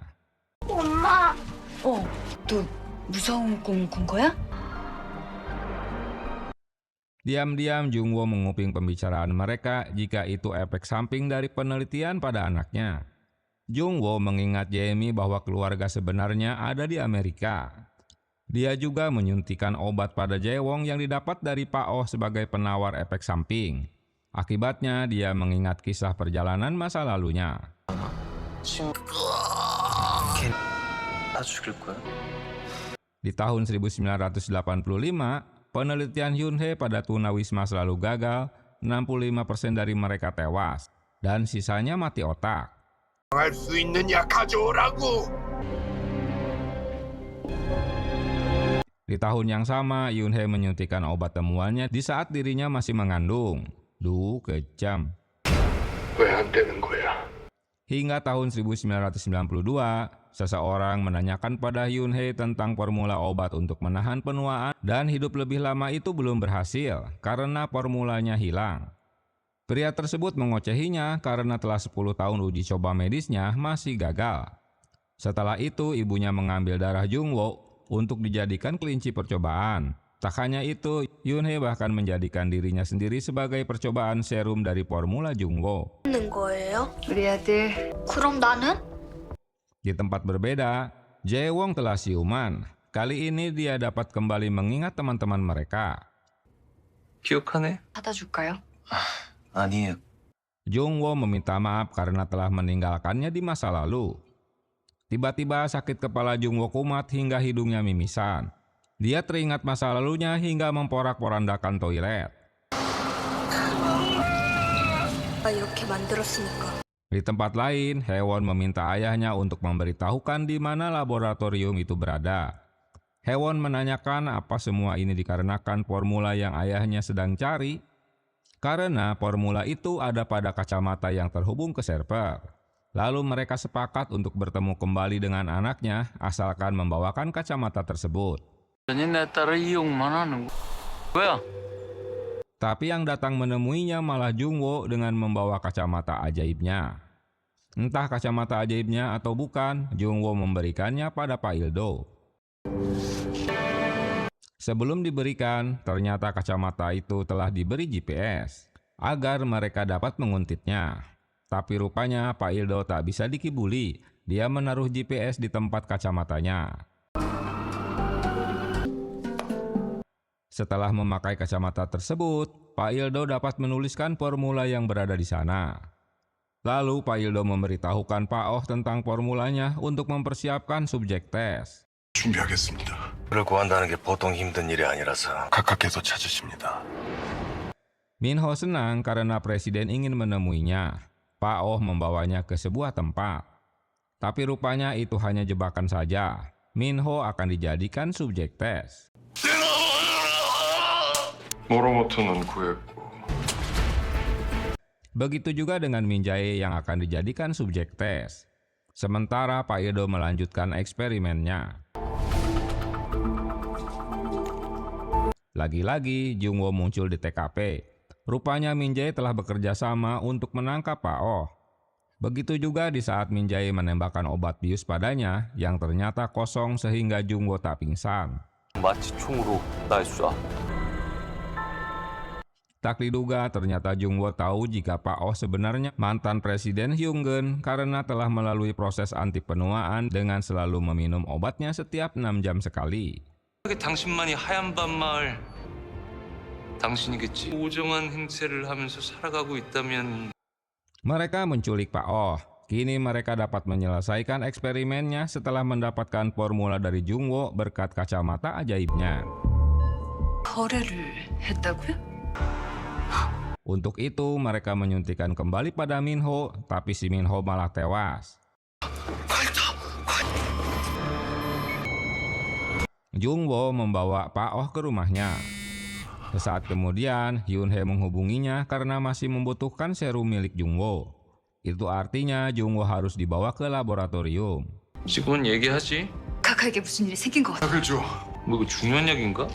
엄마! 너 무서운 꿈 꾼 거야? Diam-diam Jung-woo menguping pembicaraan mereka jika itu efek samping dari penelitian pada anaknya. Jung-woo mengingat Jae-mi bahwa keluarga sebenarnya ada di Amerika. Dia juga menyuntikkan obat pada Jae-won yang didapat dari Pak Oh sebagai penawar efek samping. Akibatnya dia mengingat kisah perjalanan masa lalunya. Di tahun 1985, penelitian Hyun-hee pada tunawisma selalu gagal, 65% dari mereka tewas, dan sisanya mati otak. 할 수 있는 약 가져오라고. Di tahun yang sama, Yoon-hee menyuntikkan obat temuannya di saat dirinya masih mengandung. Duh, kejam. 왜 안 되는 거야? Hingga tahun 1992, seseorang menanyakan pada Yoon-hee tentang formula obat untuk menahan penuaan dan hidup lebih lama itu belum berhasil karena formulanya hilang. Pria tersebut mengocehinya karena telah 10 tahun uji coba medisnya masih gagal. Setelah itu, ibunya mengambil darah Jung-woo untuk dijadikan kelinci percobaan. Tak hanya itu, Yoon-hee bahkan menjadikan dirinya sendiri sebagai percobaan serum dari formula Jung-woo. 있는 거예요? 우리 아들 그럼 나는? Di tempat berbeda, Jae-won telah siuman. Kali ini dia dapat kembali mengingat teman-teman mereka. 기억하네? 사다 줄까요? 아니에요. Jung-woo meminta maaf karena telah meninggalkannya di masa lalu. Tiba-tiba sakit kepala Jung-woo kumat hingga hidungnya mimisan. Dia teringat masa lalunya hingga memporak-porandakan toilet. 아빠 이렇게 만들었으니까. Di tempat lain, Haewon meminta ayahnya untuk memberitahukan di mana laboratorium itu berada. Haewon menanyakan apa semua ini dikarenakan formula yang ayahnya sedang cari. Karena formula itu ada pada kacamata yang terhubung ke server. Lalu mereka sepakat untuk bertemu kembali dengan anaknya asalkan membawakan kacamata tersebut. Tapi yang datang menemuinya malah Jungwoo dengan membawa kacamata ajaibnya. Entah kacamata ajaibnya atau bukan, Jungwoo memberikannya pada Pak Ildo. Sebelum diberikan, ternyata kacamata itu telah diberi GPS agar mereka dapat menguntitnya. Tapi rupanya Pak Ildo tak bisa dikibuli. Dia menaruh GPS di tempat kacamatanya. Setelah memakai kacamata tersebut, Pak Ildo dapat menuliskan formula yang berada di sana. Lalu Pak Ildo memberitahukan Pak Oh tentang formulanya untuk mempersiapkan subjek tes. 준비하겠습니다. 그를 구한다는 게 보통 힘든 일이 아니라서 가깝게서 찾으십니다. Minho senang karena presiden ingin menemuinya. Pak Oh membawanya ke sebuah tempat. Tapi rupanya itu hanya jebakan saja. Minho akan dijadikan subjek tes. 모로모토는 구했고 Begitu juga dengan Min Jae yang akan dijadikan subjek tes. Sementara Pak Ildo melanjutkan eksperimennya. Lagi-lagi Jungwoo muncul di TKP. Rupanya Min Jae telah bekerja sama untuk menangkap Pak Oh. Begitu juga di saat Min Jae menembakkan obat bius padanya yang ternyata kosong sehingga Jungwoo tak pingsan. 마치 총으로 날 쏴. Tak diduga ternyata Jungwoo tahu jika Pak Oh sebenarnya mantan Presiden Hyung-geun karena telah melalui proses anti penuaan dengan selalu meminum obatnya setiap 6 jam sekali. 당신만이 하얀 밤 마을 당신이겠지. 오정한 행세를 하면서 살아가고 있다면 Mereka menculik Pak Oh. Kini mereka dapat menyelesaikan eksperimennya setelah mendapatkan formula dari Jungwoo berkat kacamata ajaibnya. 거래를 했다고요? Untuk itu mereka menyuntikkan kembali pada Minho, tapi si Minho malah tewas. Jungwoo membawa Pak Oh ke rumahnya. Sesaat kemudian, Hyun-hye menghubunginya karena masih membutuhkan serum milik Jungwoo. Itu artinya Jungwoo harus dibawa ke laboratorium. 지금은 얘기하지. 카카에게 무슨 일이 생긴 것 같아. 약을 줘. 뭐 이거 중요한 약인가?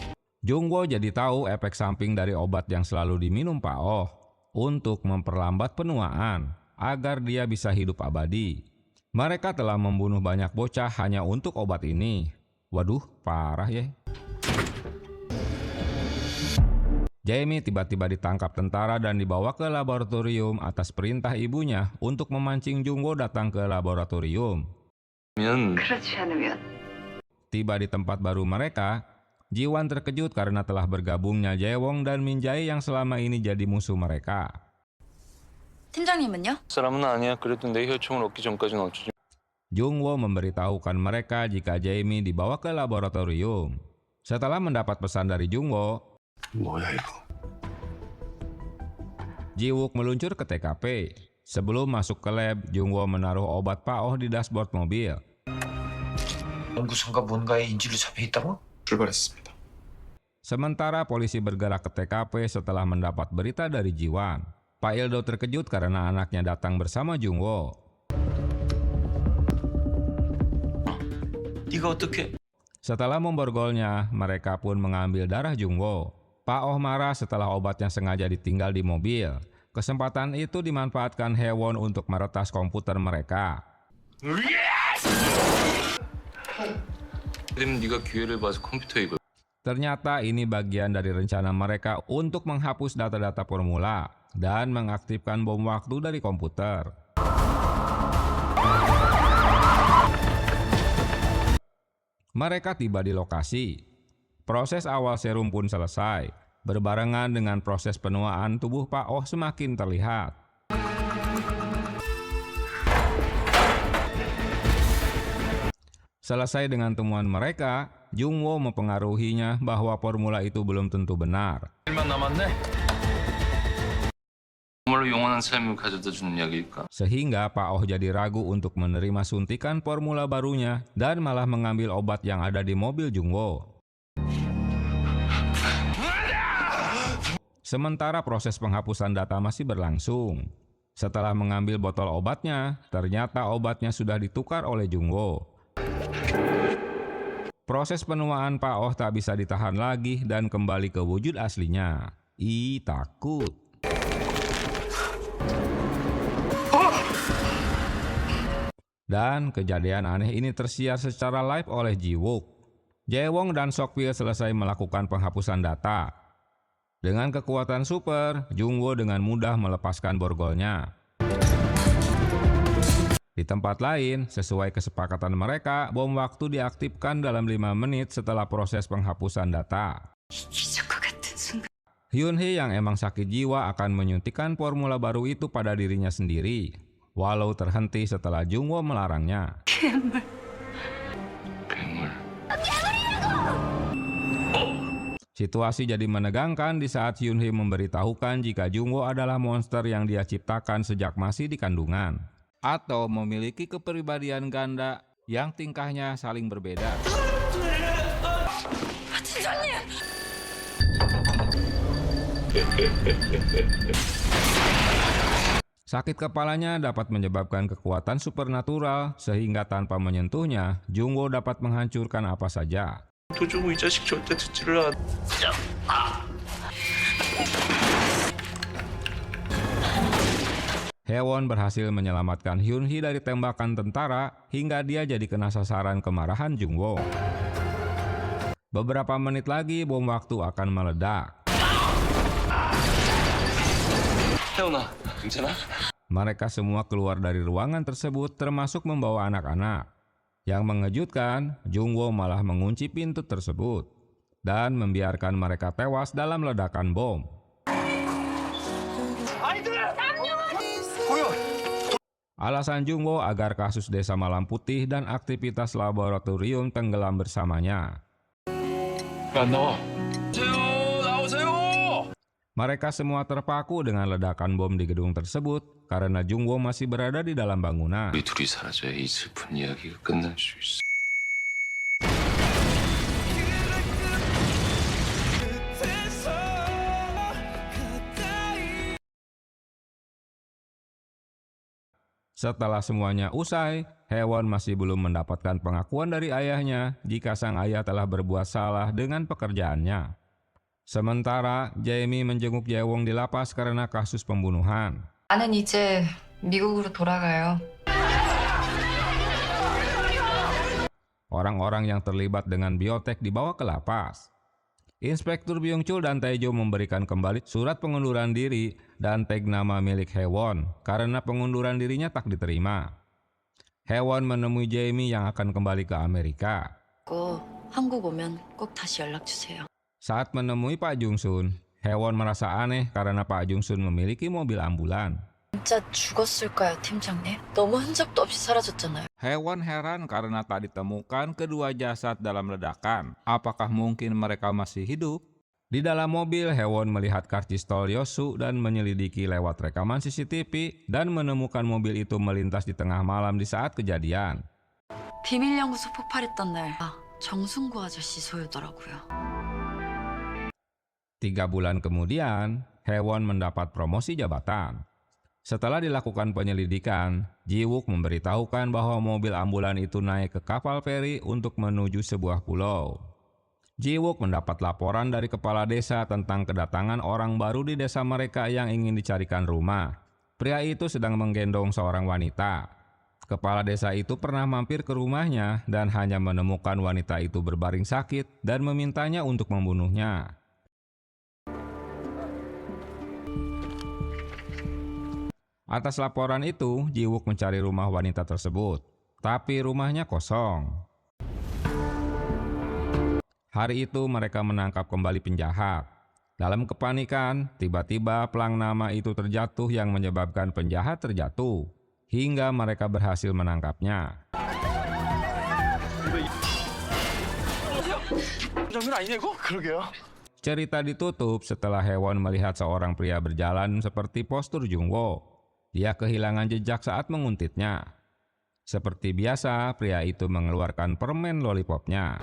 Jungwoo jadi tahu efek samping dari obat yang selalu diminum Pak Oh untuk memperlambat penuaan agar dia bisa hidup abadi. Mereka telah membunuh banyak bocah hanya untuk obat ini. Waduh, parah ya. Jae-mi tiba-tiba ditangkap tentara dan dibawa ke laboratorium atas perintah ibunya untuk memancing Jungwoo datang ke laboratorium. 그렇지 않으면 Tiba di tempat baru mereka, Ji-won terkejut karena telah bergabungnya Jae-won dan Min Jae yang selama ini jadi musuh mereka. 팀장님은요? 사람은 아니야. 그래도 내 혈청을 얻기 전까지는 어쩌지. Jungwoo memberitahukan mereka jika Jae-mi dibawa ke laboratorium. Setelah mendapat pesan dari Jungwoo, 뭐야 이거? Ji-wook meluncur ke TKP. Sebelum masuk ke lab, Jungwoo menaruh obat Pak Oh di dashboard mobil. 연구소가 뭔가에 인질로 잡혀 있다고? 출발했습니다. Sementara polisi bergerak ke TKP setelah mendapat berita dari Ji-won. Pak Ildo terkejut karena anaknya datang bersama Jungwoo. 네가 어떻게? Setelah memborgolnya, mereka pun mengambil darah Jungwoo. Pak Oh marah setelah obatnya sengaja ditinggal di mobil. Kesempatan itu dimanfaatkan Haewon untuk meretas komputer mereka. 네가 기회를 봐서 컴퓨터에 이걸. Ternyata ini bagian dari rencana mereka untuk menghapus data-data formula dan mengaktifkan bom waktu dari komputer. Mereka tiba di lokasi. Proses awal serum pun selesai. Berbarengan dengan proses penuaan tubuh Pak Oh semakin terlihat. Selesai dengan temuan mereka, Jungwoo mempengaruhinya bahwa formula itu belum tentu benar. 정말로 영원한 삶을 가져다 주는 약일까? Sehingga Pak Oh jadi ragu untuk menerima suntikan formula barunya dan malah mengambil obat yang ada di mobil Jungwo. Sementara proses penghapusan data masih berlangsung. Setelah mengambil botol obatnya, ternyata obatnya sudah ditukar oleh Jungwo. Proses penuaan Pak Oh tak bisa ditahan lagi dan kembali ke wujud aslinya. Takut. Dan kejadian aneh ini tersiar secara live oleh Ji-wook. Jae-won dan Sok-pil selesai melakukan penghapusan data. Dengan kekuatan super, Jungwo dengan mudah melepaskan borgolnya. Di tempat lain, sesuai kesepakatan mereka, bom waktu diaktifkan dalam 5 menit setelah proses penghapusan data. Hyun-hee yang emang sakit jiwa akan menyuntikkan formula baru itu pada dirinya sendiri, walau terhenti setelah Jungwo melarangnya. Situasi jadi menegangkan di saat Hyun-hee memberitahukan jika Jungwo adalah monster yang dia ciptakan sejak masih di kandungan, atau memiliki kepribadian ganda yang tingkahnya saling berbeda. Sakit kepalanya dapat menyebabkan kekuatan supernatural sehingga tanpa menyentuhnya, Jungwo dapat menghancurkan apa saja. 도중우 이 자식 절대 듣지를 않아. Haewon berhasil menyelamatkan Hyun-hee dari tembakan tentara hingga dia jadi kena sasaran kemarahan Jungwo. Beberapa menit lagi bom waktu akan meledak. 태훈아, 괜찮아? Mereka semua keluar dari ruangan tersebut termasuk membawa anak-anak. Yang mengejutkan, Jungwo malah mengunci pintu tersebut dan membiarkan mereka tewas dalam ledakan bom. Alasan Jungwo agar kasus Desa Malam Putih dan aktivitas laboratorium tenggelam bersamanya. Mereka semua terpaku dengan ledakan bom di gedung tersebut karena Jungwo masih berada di dalam bangunan. 우리 둘이 사라져야 이 슬픈 이야기가 끝날 수 있어. Setelah semuanya usai, Haewon masih belum mendapatkan pengakuan dari ayahnya jika sang ayah telah berbuat salah dengan pekerjaannya. Sementara Jae-mi menjenguk Jae-won di lapas karena kasus pembunuhan. 나는 이제 미국으로 돌아가요. Orang-orang yang terlibat dengan biotek dibawa ke lapas. Inspektur Byung-chul dan Tae-jo memberikan kembali surat pengunduran diri dan tag nama milik Haewon karena pengunduran dirinya tak diterima. Haewon menemui Jae-mi yang akan kembali ke Amerika. 한국 오면 꼭 다시 연락 주세요. Saat menemui Pak Jung-sun, Haewon merasa aneh karena Pak Jung-sun memiliki mobil ambulan. 진짜 죽었을까요, 팀장님? 너무 흔적도 없이 사라졌잖아요. Haewon heran karena tak ditemukan kedua jasad dalam ledakan. Apakah mungkin mereka masih hidup? Di dalam mobil, Haewon melihat karcis tol Yosu dan menyelidiki lewat rekaman CCTV dan menemukan mobil itu melintas di tengah malam di saat kejadian. 비밀연구소 폭발했던 날, 정순구 아저씨 소유더라고요. 3 bulan kemudian, Haewon mendapat promosi jabatan. Setelah dilakukan penyelidikan, Ji-wook memberitahukan bahwa mobil ambulan itu naik ke kapal feri untuk menuju sebuah pulau. Ji-wook mendapat laporan dari kepala desa tentang kedatangan orang baru di desa mereka yang ingin dicarikan rumah. Pria itu sedang menggendong seorang wanita. Kepala desa itu pernah mampir ke rumahnya dan hanya menemukan wanita itu berbaring sakit dan memintanya untuk membunuhnya. Atas laporan itu, Ji-wook mencari rumah wanita tersebut, tapi rumahnya kosong. Hari itu mereka menangkap kembali penjahat. Dalam kepanikan, tiba-tiba pelang nama itu terjatuh yang menyebabkan penjahat terjatuh, hingga mereka berhasil menangkapnya. Cerita ditutup setelah Hewon melihat seorang pria berjalan seperti postur Jungwoo. Dia kehilangan jejak saat menguntitnya. Seperti biasa, pria itu mengeluarkan permen lollipopnya.